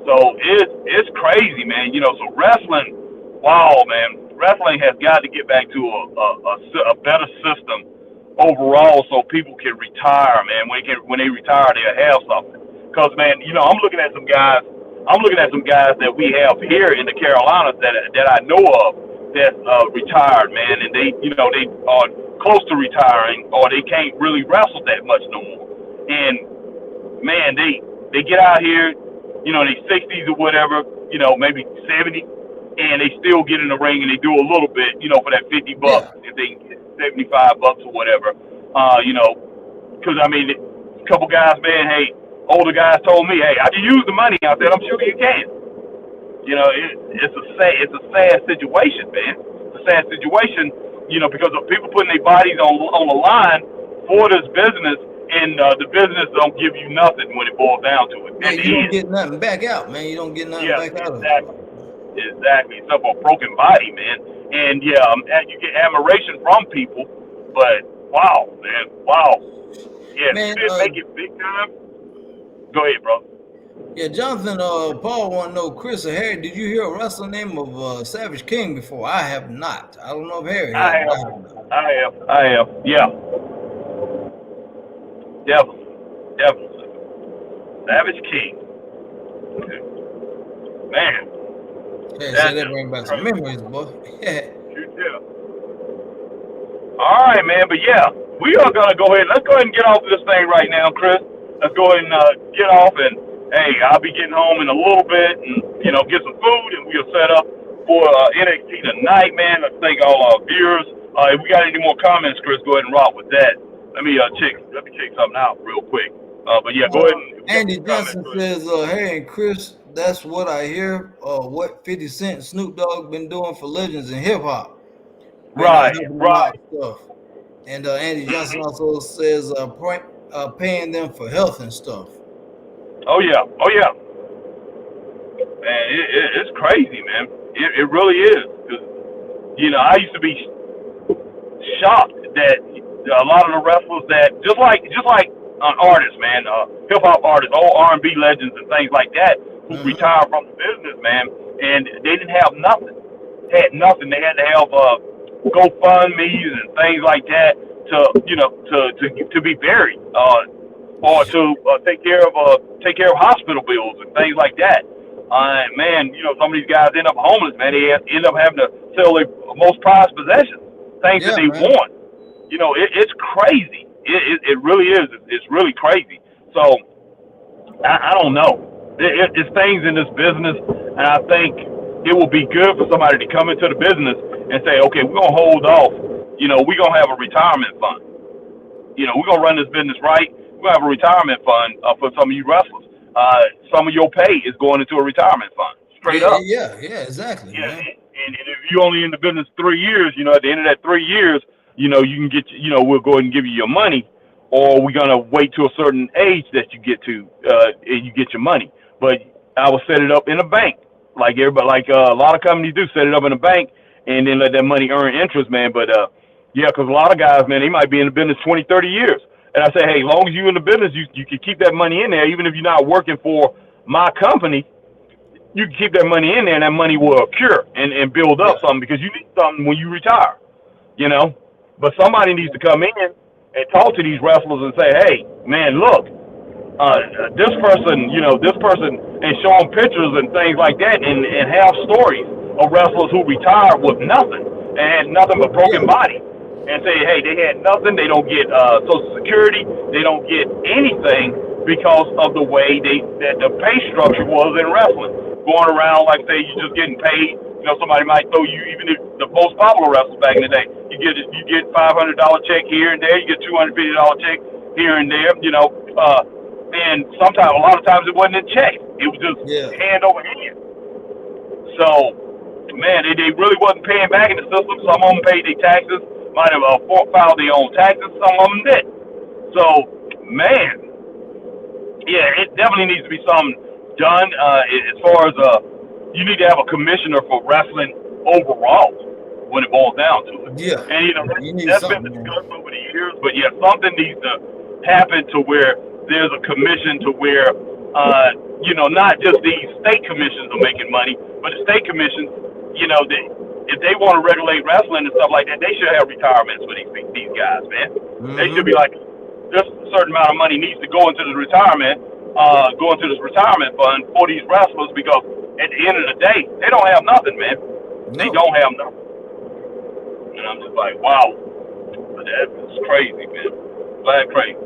So it's crazy, man. So wrestling, wow, man. Wrestling has got to get back to a better system overall, so people can retire, man. When they retire, they'll have something. Because, man, I'm looking at some guys that we have here in the Carolinas that I know of that's retired, man, and they are close to retiring, or they can't really wrestle that much no more. And man, they get out here, they 60s or whatever, maybe 70, and they still get in the ring and they do a little bit, for that $50 if they get $75 or whatever, because a couple guys, man, hey, older guys told me, hey, I can use the money. I said, I'm sure you can. It's a sad situation, man. It's a sad situation, because of people putting their bodies on the line for this business. And the business don't give you nothing when it boils down to it. Man, you don't get nothing back out, man. You don't get nothing back out of it. Exactly. It's up a broken body, man. And you get admiration from people, but Wow, man. Wow. Yeah, Man, you didn't make it big time. Go ahead, bro. yeah, Jonathan, Paul want to know, Chris or Harry, did you hear a wrestler name of Savage King before? I have not. I don't know if Harry I has. have. I have. Yeah. Definitely. Savage King. Okay. Man. Yeah, so that bring back some memories, boy. Yeah. All right, man. But yeah, we are gonna go ahead. Let's go ahead and get off of this thing right now, Chris. Let's go ahead and get off. And hey, I'll be getting home in a little bit, and get some food, and we'll set up for NXT tonight, man. Let's thank all our viewers. If we got any more comments, Chris, go ahead and rock with that. Let me check something out real quick. But yeah, go ahead. And Andy Johnson says, "Hey, and Chris, that's what I hear. What 50 Cent, Snoop Dogg been doing for legends in hip hop. Right. Stuff. And Andy Johnson also says, paying them for health and stuff. Oh yeah. Man, it's crazy, man. It really is. Cause, I used to be shocked that a lot of the wrestlers that just like artists, man, hip hop artists, old R&B legends and things like that who retired from the business, man, and they didn't have nothing. Had nothing. They had to have GoFundMe's and things like that to be buried, or to take care of hospital bills and things like that. Man, some of these guys end up homeless, man. They end up having to sell their most prized possessions, things that they want. It's crazy. It really is. It's really crazy. So I don't know. It's things in this business, and I think it will be good for somebody to come into the business and say, okay, we're gonna hold off. We're gonna have a retirement fund. We're gonna run this business right. We're gonna have a retirement fund for some of you wrestlers. Some of your pay is going into a retirement fund, straight up. Yeah, exactly. Yeah, and if you're only in the business 3 years, at the end of that 3 years, you can get, we'll go ahead and give you your money, or we're gonna wait to a certain age that you get to, and you get your money. But I will set it up in a bank, like everybody, a lot of companies do, set it up in a bank, and then let that money earn interest, man. But yeah, because a lot of guys, man, they might be in the business 20, 30 years. And I say, hey, as long as you're in the business, you can keep that money in there. Even if you're not working for my company, you can keep that money in there, and that money will accrue and build up something, because you need something when you retire, But somebody needs to come in and talk to these wrestlers and say, hey, man, look, this person, and show them pictures and things like that, and have stories of wrestlers who retired with nothing and had nothing but broken body. And say, hey, they had nothing. They don't get Social Security. They don't get anything because of the way that the pay structure was in wrestling. Going around, like say, you're just getting paid. Somebody might throw you, even if the most popular wrestlers back in the day, you get $500 check here and there. You get $250 check here and there. And sometimes, a lot of times, it wasn't in check. It was just hand over hand. So, man, they really wasn't paying back in the system. Some of them paid their taxes. Might have filed their own taxes. Some of them did. So, man, yeah, it definitely needs to be something done. As far as you need to have a commissioner for wrestling overall when it boils down to it. Yeah, and that's been discussed over the years. But yeah, something needs to happen to where there's a commission to where not just these state commissions are making money, but the state commissions, if they want to regulate wrestling and stuff like that, they should have retirements for these guys, man. They should be like, this certain amount of money needs to go into this retirement fund for these wrestlers, because at the end of the day, they don't have nothing, man. They don't have nothing. And I'm just like, wow, that's crazy, man. That's crazy.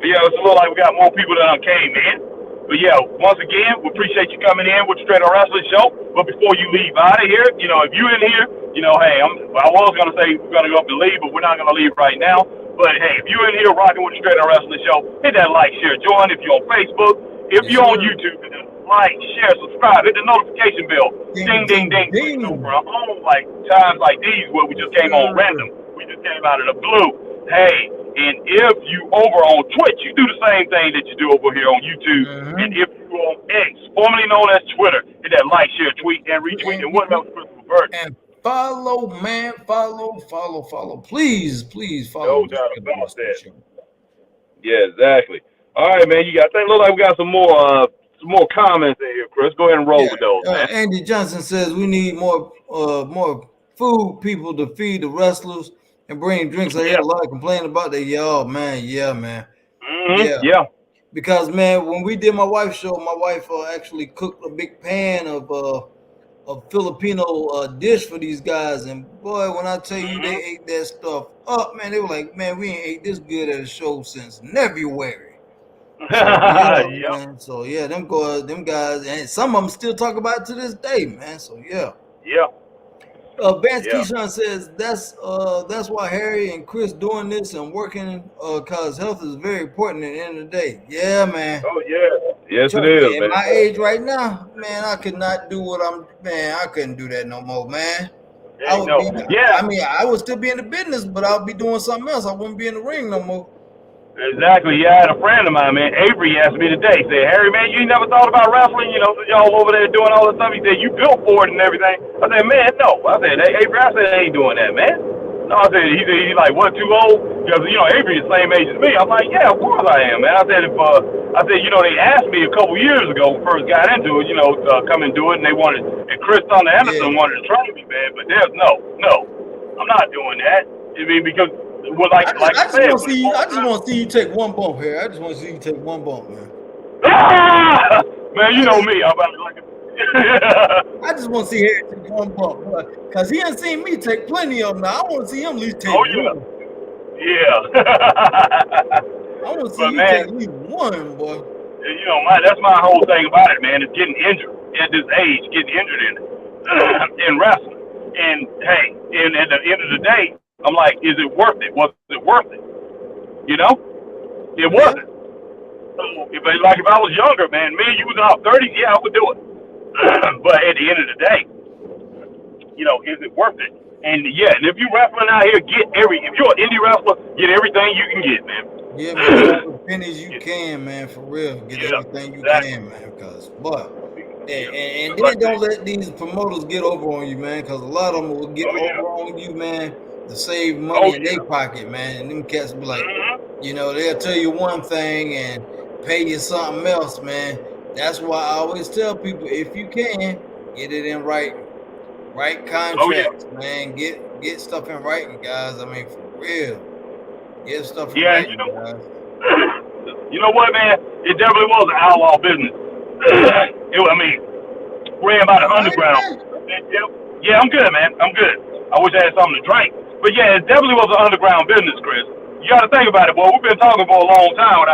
But yeah, it's a little like we got more people that came in. But yeah, once again, we appreciate you coming in with the Straight Up Wrestling Show. But before you leave out of here, if you're in here, hey, I was going to say we're going to go up and leave, but we're not going to leave right now. But hey, if you're in here rocking with the Straight Up Wrestling Show, hit that like, share, join. If you're on Facebook, if you're on YouTube, like, share, subscribe, hit the notification bell. Ding, ding, ding. For our own, times like these where we just came on random. We just came out of the blue. Hey, and if you over on Twitch, you do the same thing that you do over here on YouTube. And if you're on X, formerly known as Twitter, hit that like, share, tweet, and retweet. And what else, Christopher Burton? And Follow, man. Follow. Please follow. No doubt about that. Yeah, exactly. All right, man. I think look like we got some more comments in here, Chris. Go ahead and roll with those, man. Andy Johnson says we need more food people to feed the wrestlers and bring drinks. I hear a lot of complaining about that. Yeah, man. Mm-hmm. Yeah. Because man, when we did my wife's show, my wife actually cooked a big pan of Filipino dish for these guys, and boy, when I tell you they ate that stuff up, man, they were like, man, we ain't ate this good at a show since February. So yeah, them guys, and some of them still talk about it to this day, man. So yeah. Vance Keyshawn says that's why Harry and Chris doing this and working cause health is very important at the end of the day. Yeah, man. Oh yeah. Yes, it is. At my age right now, man, I could not do I couldn't do that no more, man. I would still be in the business, but I'll be doing something else. I wouldn't be in the ring no more. Exactly. Yeah, I had a friend of mine, man. Avery asked me today. Said, Harry, man, you never thought about wrestling? You know, y'all over there doing all this stuff. He said, you built for it and everything. I said, man, no. I said, hey, Avery, I ain't doing that, man. No, I said, he's like, what, too old? Because, Avery is the same age as me. I'm like, yeah, of course I am, man. I said, they asked me a couple years ago when I first got into it, to come and do it, and and Chris Thunder Anderson wanted to train me, man. But there's no, I'm not doing that. I mean, because. Well, I just want to see you take one bump here. I just want to see you take one bump, man. Ah! Man, you know me. I'm about to like it. I just want to see Harry take one bump, because he hasn't seen me take plenty of them. Now I want to see him at least take one. Yeah. I want to see you take at least one, boy. That's my whole thing about it, man. Is getting injured at this age, getting injured in it, in wrestling. And hey, and at the end of the day, I'm like, is it worth it? Was it worth it? It wasn't. So if I was younger, man, me and you was in our 30s, yeah, I would do it. But at the end of the day, is it worth it? And yeah, and if you wrestling out here, if you're an indie wrestler, get everything you can get, man. Yeah, man, as many as you can, man, for real. Get everything you can, man, and then don't let these promoters get over on you, man, because a lot of them will get over on you, man, to save money in their pocket, man. And them cats be like, they'll tell you one thing and pay you something else, man. That's why I always tell people, if you can, get it in writing. Write contracts, man. Get stuff in writing, guys. I mean, for real. Get stuff in writing, guys. You know what, man? It definitely was an outlaw business. Ran by the underground. Yeah, I'm good, man. I'm good. I wish I had something to drink. But yeah, it definitely was an underground business, Chris. You got to think about it, boy. We've been talking for a long time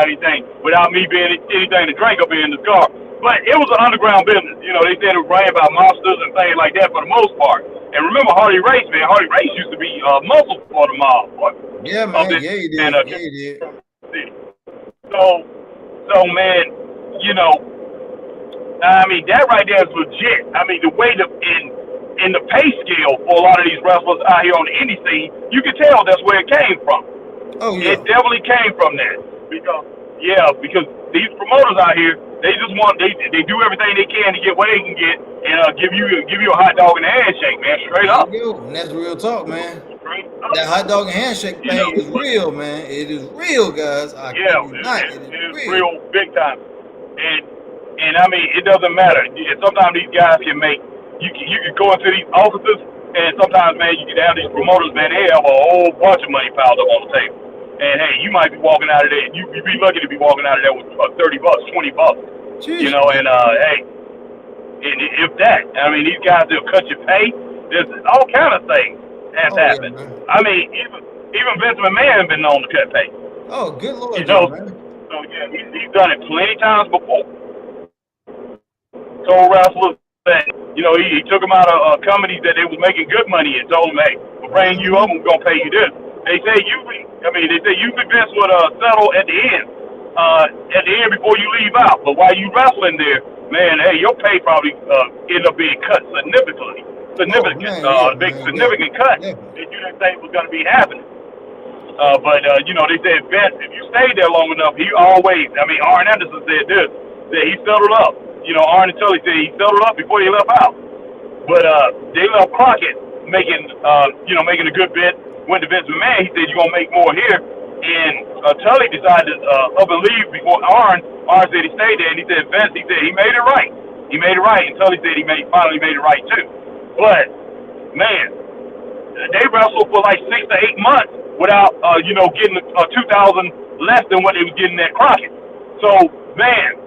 without me being anything to drink up here in this car. But it was an underground business. They said it was ran by mobsters and things like that for the most part. And remember Harley Race, man. Harley Race used to be muscle for the mob, boy. Yeah, man. Yeah, he did. He did. So, man, that right there is legit. I mean, the way in the pay scale for a lot of these wrestlers out here on the indie scene, you can tell that's where it came from. Oh, yeah. It definitely came from that. Because these promoters out here, they just they do everything they can to get what they can get and give you a hot dog and a handshake, man, straight up. And that's real talk, man. That hot dog and handshake thing is real, man. It is real, guys. It is real big time. And I mean, it doesn't matter. Sometimes these guys can make you can go into these offices, and sometimes, man, you can have these promoters, man, they have a whole bunch of money piled up on the table. And hey, you might be walking out of there. You'd be lucky to be walking out of there with $30, $20. Jeez. And hey, and if that, I mean, these guys, they'll cut your pay. There's all kind of things has happened. Yeah, I mean, even Vince McMahon been known to cut pay. Oh, good Lord, man. So yeah, he's done it plenty times before. Told wrestlers that he took them out of companies that they was making good money and told them, hey, we're bringing you up, we're gonna pay you this. They say usually Vince would settle at the end before you leave out. But while you wrestling there, man, hey, your pay probably end up being cut significantly. Significant cut that you didn't think was going to be happening. But they said Vince, if you stayed there long enough, he always, Arn Anderson said this, that he settled up. Arn and Tully said he settled up before he left out. But they left Crockett making making a good bit. Went to Vince McMahon. He said, "You're gonna make more here." And Tully decided to up and leave before Arn. Arn said he stayed there, and he said Vince. He said he made it right. He made it right, and Tully said he finally made it right too. But man, they wrestled for like 6 to 8 months without getting 2,000 less than what they were getting at Crockett. So man,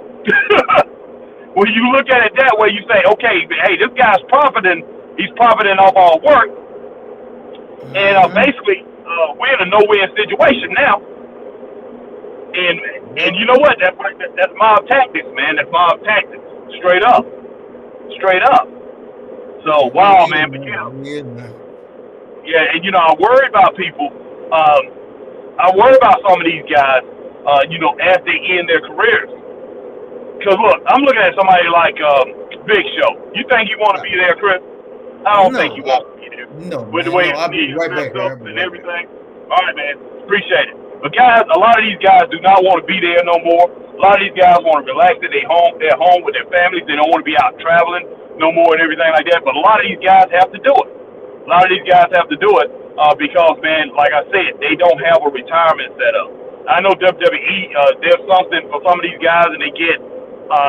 when you look at it that way, you say, okay, hey, this guy's profiting. He's profiting off our work, and basically we're in a no-win situation now. And you know what? That's mob tactics, man. That's mob tactics, straight up. So wow, man. But yeah, and I worry about people. I worry about some of these guys, as they end their careers. Because look, I'm looking at somebody like Big Show. You think you want to be there, Chris? I don't think you want to be there. No, with the way I'll be right back and everything. All right, man. Appreciate it. But guys, a lot of these guys do not want to be there no more. A lot of these guys want to relax at their home with their families. They don't want to be out traveling no more and everything like that. But a lot of these guys have to do it. Because, man, like I said, they don't have a retirement set up. I know WWE, there's something for some of these guys, and they get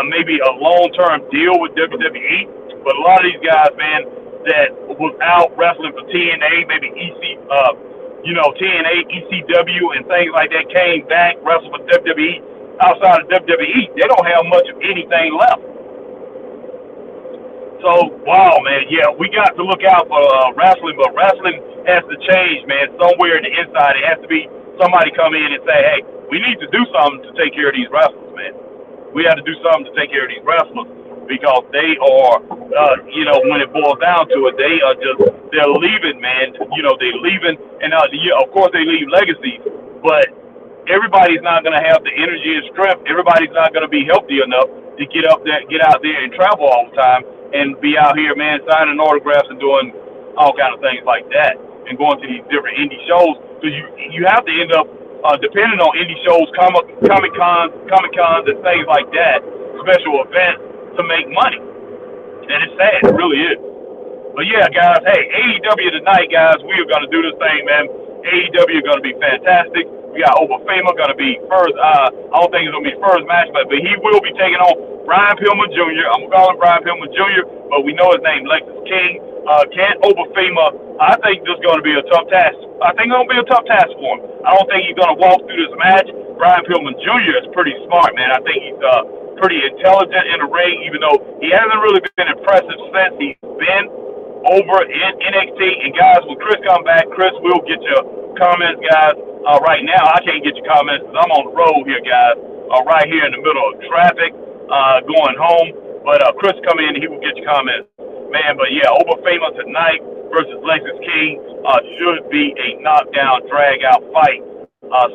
maybe a long-term deal with WWE. But a lot of these guys, man, that was out wrestling for TNA, maybe TNA, ECW, and things like that, came back, wrestled for WWE. Outside of WWE, they don't have much of anything left. So, wow, man, yeah, we got to look out for wrestling, but wrestling has to change, man. Somewhere in the inside, it has to be somebody come in and say, hey, we need to do something to take care of these wrestlers, man. We have to do something to take care of these wrestlers because they are, when it boils down to it, they're leaving, man. They're leaving, and of course they leave legacies, but everybody's not going to have the energy and strength. Everybody's not going to be healthy enough to get out there and travel all the time and be out here, man, signing autographs and doing all kind of things like that and going to these different indie shows. So you have to end up depending on indie shows, Comic Cons, and things like that, special events to make money. And it's sad, it really is. But yeah, guys, hey, AEW tonight, guys, we are going to do this thing, man. AEW is going to be fantastic. We got Obafemi going to be first. I don't think it's going to be first match, but he will be taking on Brian Pillman Jr. I'm going to call him Brian Pillman Jr., but we know his name, Lexus King. Can't Obafemi. I think this is going to be a tough task. I think it's going to be a tough task for him. I don't think he's going to walk through this match. Brian Pillman Jr. is pretty smart, man. I think he's pretty intelligent in the ring, even though he hasn't really been impressive since he's been over in NXT. And guys, when Chris come back, Chris will get your comments, guys. Right now, I can't get your comments because I'm on the road here, guys. Right here in the middle of traffic, going home. But Chris come in, he will get your comments, man. But yeah, Obafemi tonight versus Lexus King should be a knockdown, drag-out fight.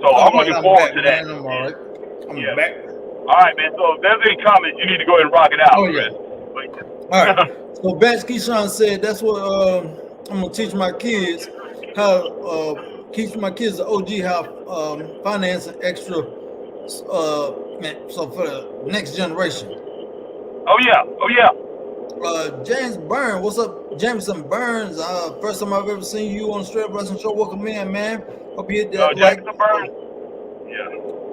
So I'm looking forward to that. I'm all right. I'm back. All right, man. So if there's any comments, you need to go ahead and rock it out, yeah. Chris. All right. So Bats Keyshawn said that's what I'm gonna teach my kids how teach my kids the OG how financing extra so for the next generation. Oh yeah. James Burns, what's up, Jameson Burns? First time I've ever seen you on the Straight Wrestling Show. Welcome in, man. Hope you hit that Jameson Burns.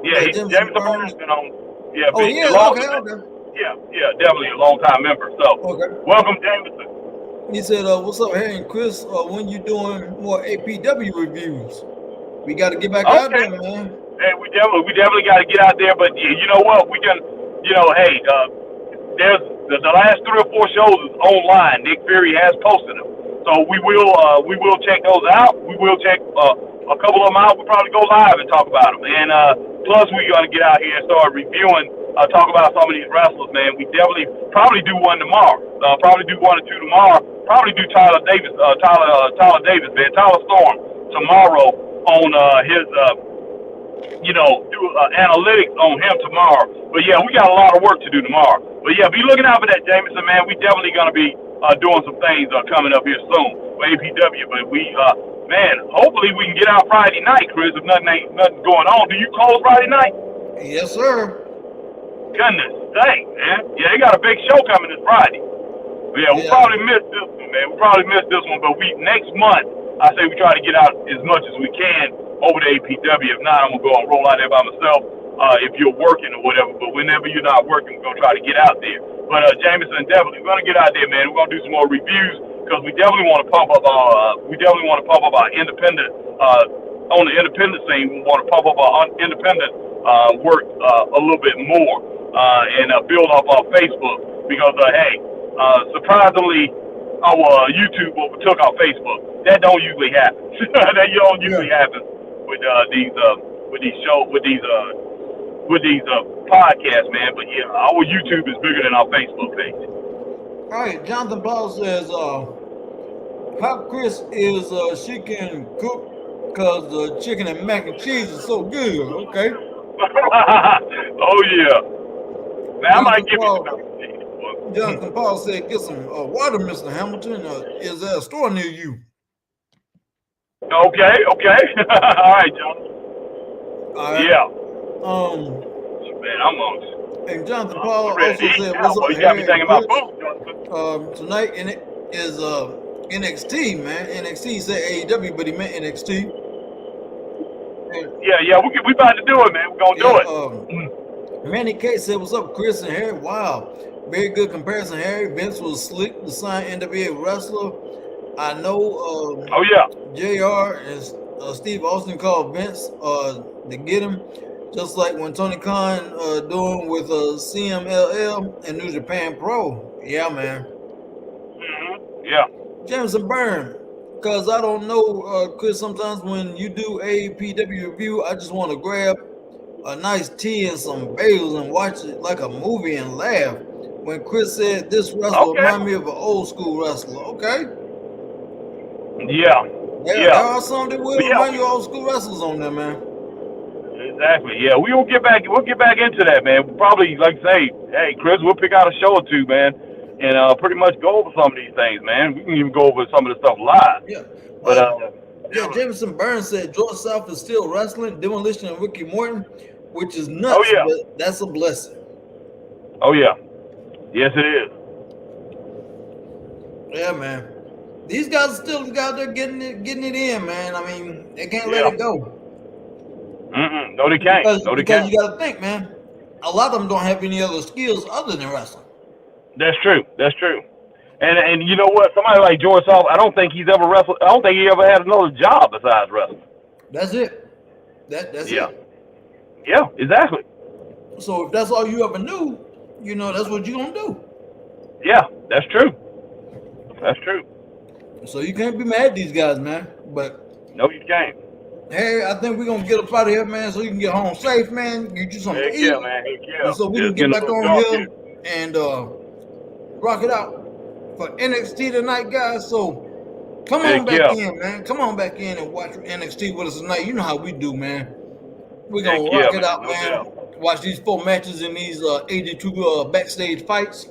Yeah, Jameson Burns been on. Yeah. Oh yeah. Okay. Yeah, definitely a long time member. So welcome, Jameson. He said, "What's up, Harry and Chris? When you doing more APW reviews? We got to get back out there, man." Hey, we definitely got to get out there. But you know what? We can, hey, there's the last 3 or 4 shows is online. Nick Fury has posted them, so we will check those out. We will check a couple of them out. We'll probably go live and talk about them. And plus, we're gonna get out here and start reviewing. Talk about some of these wrestlers, man. We probably do one tomorrow. Probably do 1 or 2 tomorrow. Probably do Tyler Davis, man. Tyler Storm tomorrow on his, do analytics on him tomorrow. But yeah, we got a lot of work to do tomorrow. But yeah, be looking out for that, Jameson, man. We definitely gonna be doing some things coming up here soon for APW. But we, man, hopefully we can get out Friday night, Chris. If nothing going on. Do you close Friday night? Yes, sir. Goodness dang, man. Yeah, they got a big show coming this Friday. Yeah, we'll probably miss this one, man. We'll probably miss this one, but next month, I say we try to get out as much as we can over to APW. If not, I'm gonna go and roll out there by myself. If you're working or whatever, but whenever you're not working, we're gonna try to get out there. But Jameson, definitely, we're gonna get out there, man. We're gonna do some more reviews because we definitely want to pump up our independent on the independent scene. We want to pump up our independent work a little bit more and build up our Facebook because surprisingly, our YouTube overtook our Facebook. That don't usually happen. That don't usually happen with these podcasts, man. But yeah, our YouTube is bigger than our Facebook page. All right, Jonathan Paul says, how Chris is she can cook because the chicken and mac and cheese is so good. Okay. Oh yeah. Man, I might give you some. Jonathan Paul said, get some water, Mr. Hamilton. Is there a store near you? Okay. All right, Jonathan. All right. Yeah. Man, I'm on. And Jonathan Paul also said, "What's up, you got me thinking about food, tonight is NXT, man. NXT said AEW, but he meant NXT. And, yeah, we about to do it, man. We're gonna do it. Manny K said, "What's up, Chris and Harry? Wow, very good comparison, Harry. Vince was slick to sign NWA wrestler. I know. JR and Steve Austin called Vince to get him." Just like when Tony Khan doing with CMLL and New Japan Pro. Yeah, man. Mm-hmm. Yeah. Jameson Byrne. Because I don't know, Chris, sometimes when you do APW review, I just want to grab a nice tea and some bagels and watch it like a movie and laugh. When Chris said this wrestler remind me of an old school wrestler. Okay? Yeah. There are some that will remind you of old school wrestlers on there, man. Exactly. Yeah, we'll get back into that, man. We'll probably say, hey, Chris, we'll pick out a show or two, man, and pretty much go over some of these things, man. We can even go over some of the stuff live. Yeah. But Jameson Burns said George South is still wrestling, Demolition and Ricky Morton, which is nuts. Oh yeah. But that's a blessing. Oh yeah. Yes, it is. Yeah, man. These guys are still out there getting it in, man. I mean, they can't let it go. No, they can't. Because you got to think, man. A lot of them don't have any other skills other than wrestling. That's true. And you know what? Somebody like George South, I don't think he's ever wrestled. I don't think he ever had another job besides wrestling. That's it. That's it. Yeah, exactly. So if that's all you ever knew, that's what you're gonna do. Yeah, that's true. So you can't be mad at these guys, man. But no, you can't. Hey, I think we're gonna get up out of here, man, so you can get home safe, man. Get you something to eat. Yeah, man. And so we can get back on here and rock it out for NXT tonight, guys. So come on back in, man. Come on back in and watch NXT with us tonight. You know how we do, man. We're gonna rock it out, man. Watch these 4 matches in these 82 backstage fights.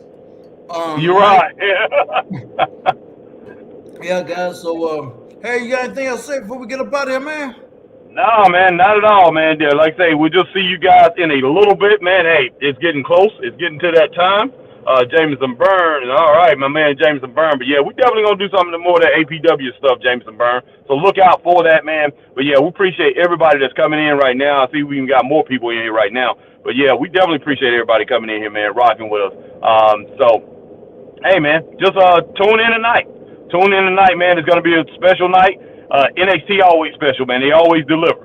You're right. Yeah, guys. So hey, you got anything else to say before we get up out of here, man? No, man, not at all, man. Like I say, we'll just see you guys in a little bit, man. Hey, it's getting close. It's getting to that time. Jameson Byrne, all right, my man Jameson Byrne. But yeah, we're definitely gonna do some of the more of that APW stuff, Jameson Byrne. So look out for that, man. But yeah, we appreciate everybody that's coming in right now. I see we even got more people in here right now. But yeah, we definitely appreciate everybody coming in here, man, rocking with us. So hey, man, just tune in tonight. Tune in tonight, man. It's gonna be a special night. NXT always special, man. They always deliver.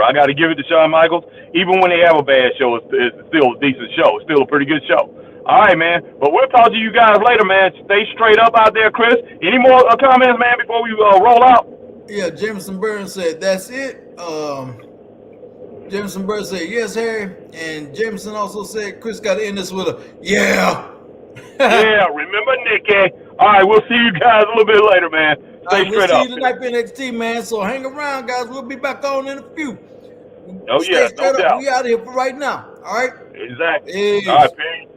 I got to give it to Shawn Michaels. Even when they have a bad show, it's still a decent show. It's still a pretty good show. All right, man. But we'll talk to you guys later, man. Stay straight up out there, Chris. Any more comments, man, before we roll out? Yeah, Jameson Burns said, that's it. Jameson Burns said, yes, Harry. And Jameson also said, Chris got to end this with a, yeah. Yeah, remember Nikki. All right, we'll see you guys a little bit later, man. Stay straight up. We'll see you tonight for NXT, man. So hang around, guys. We'll be back on in a few. Oh, yeah, no doubt. We out of here for right now. All right? Exactly. Peace. All right, peace.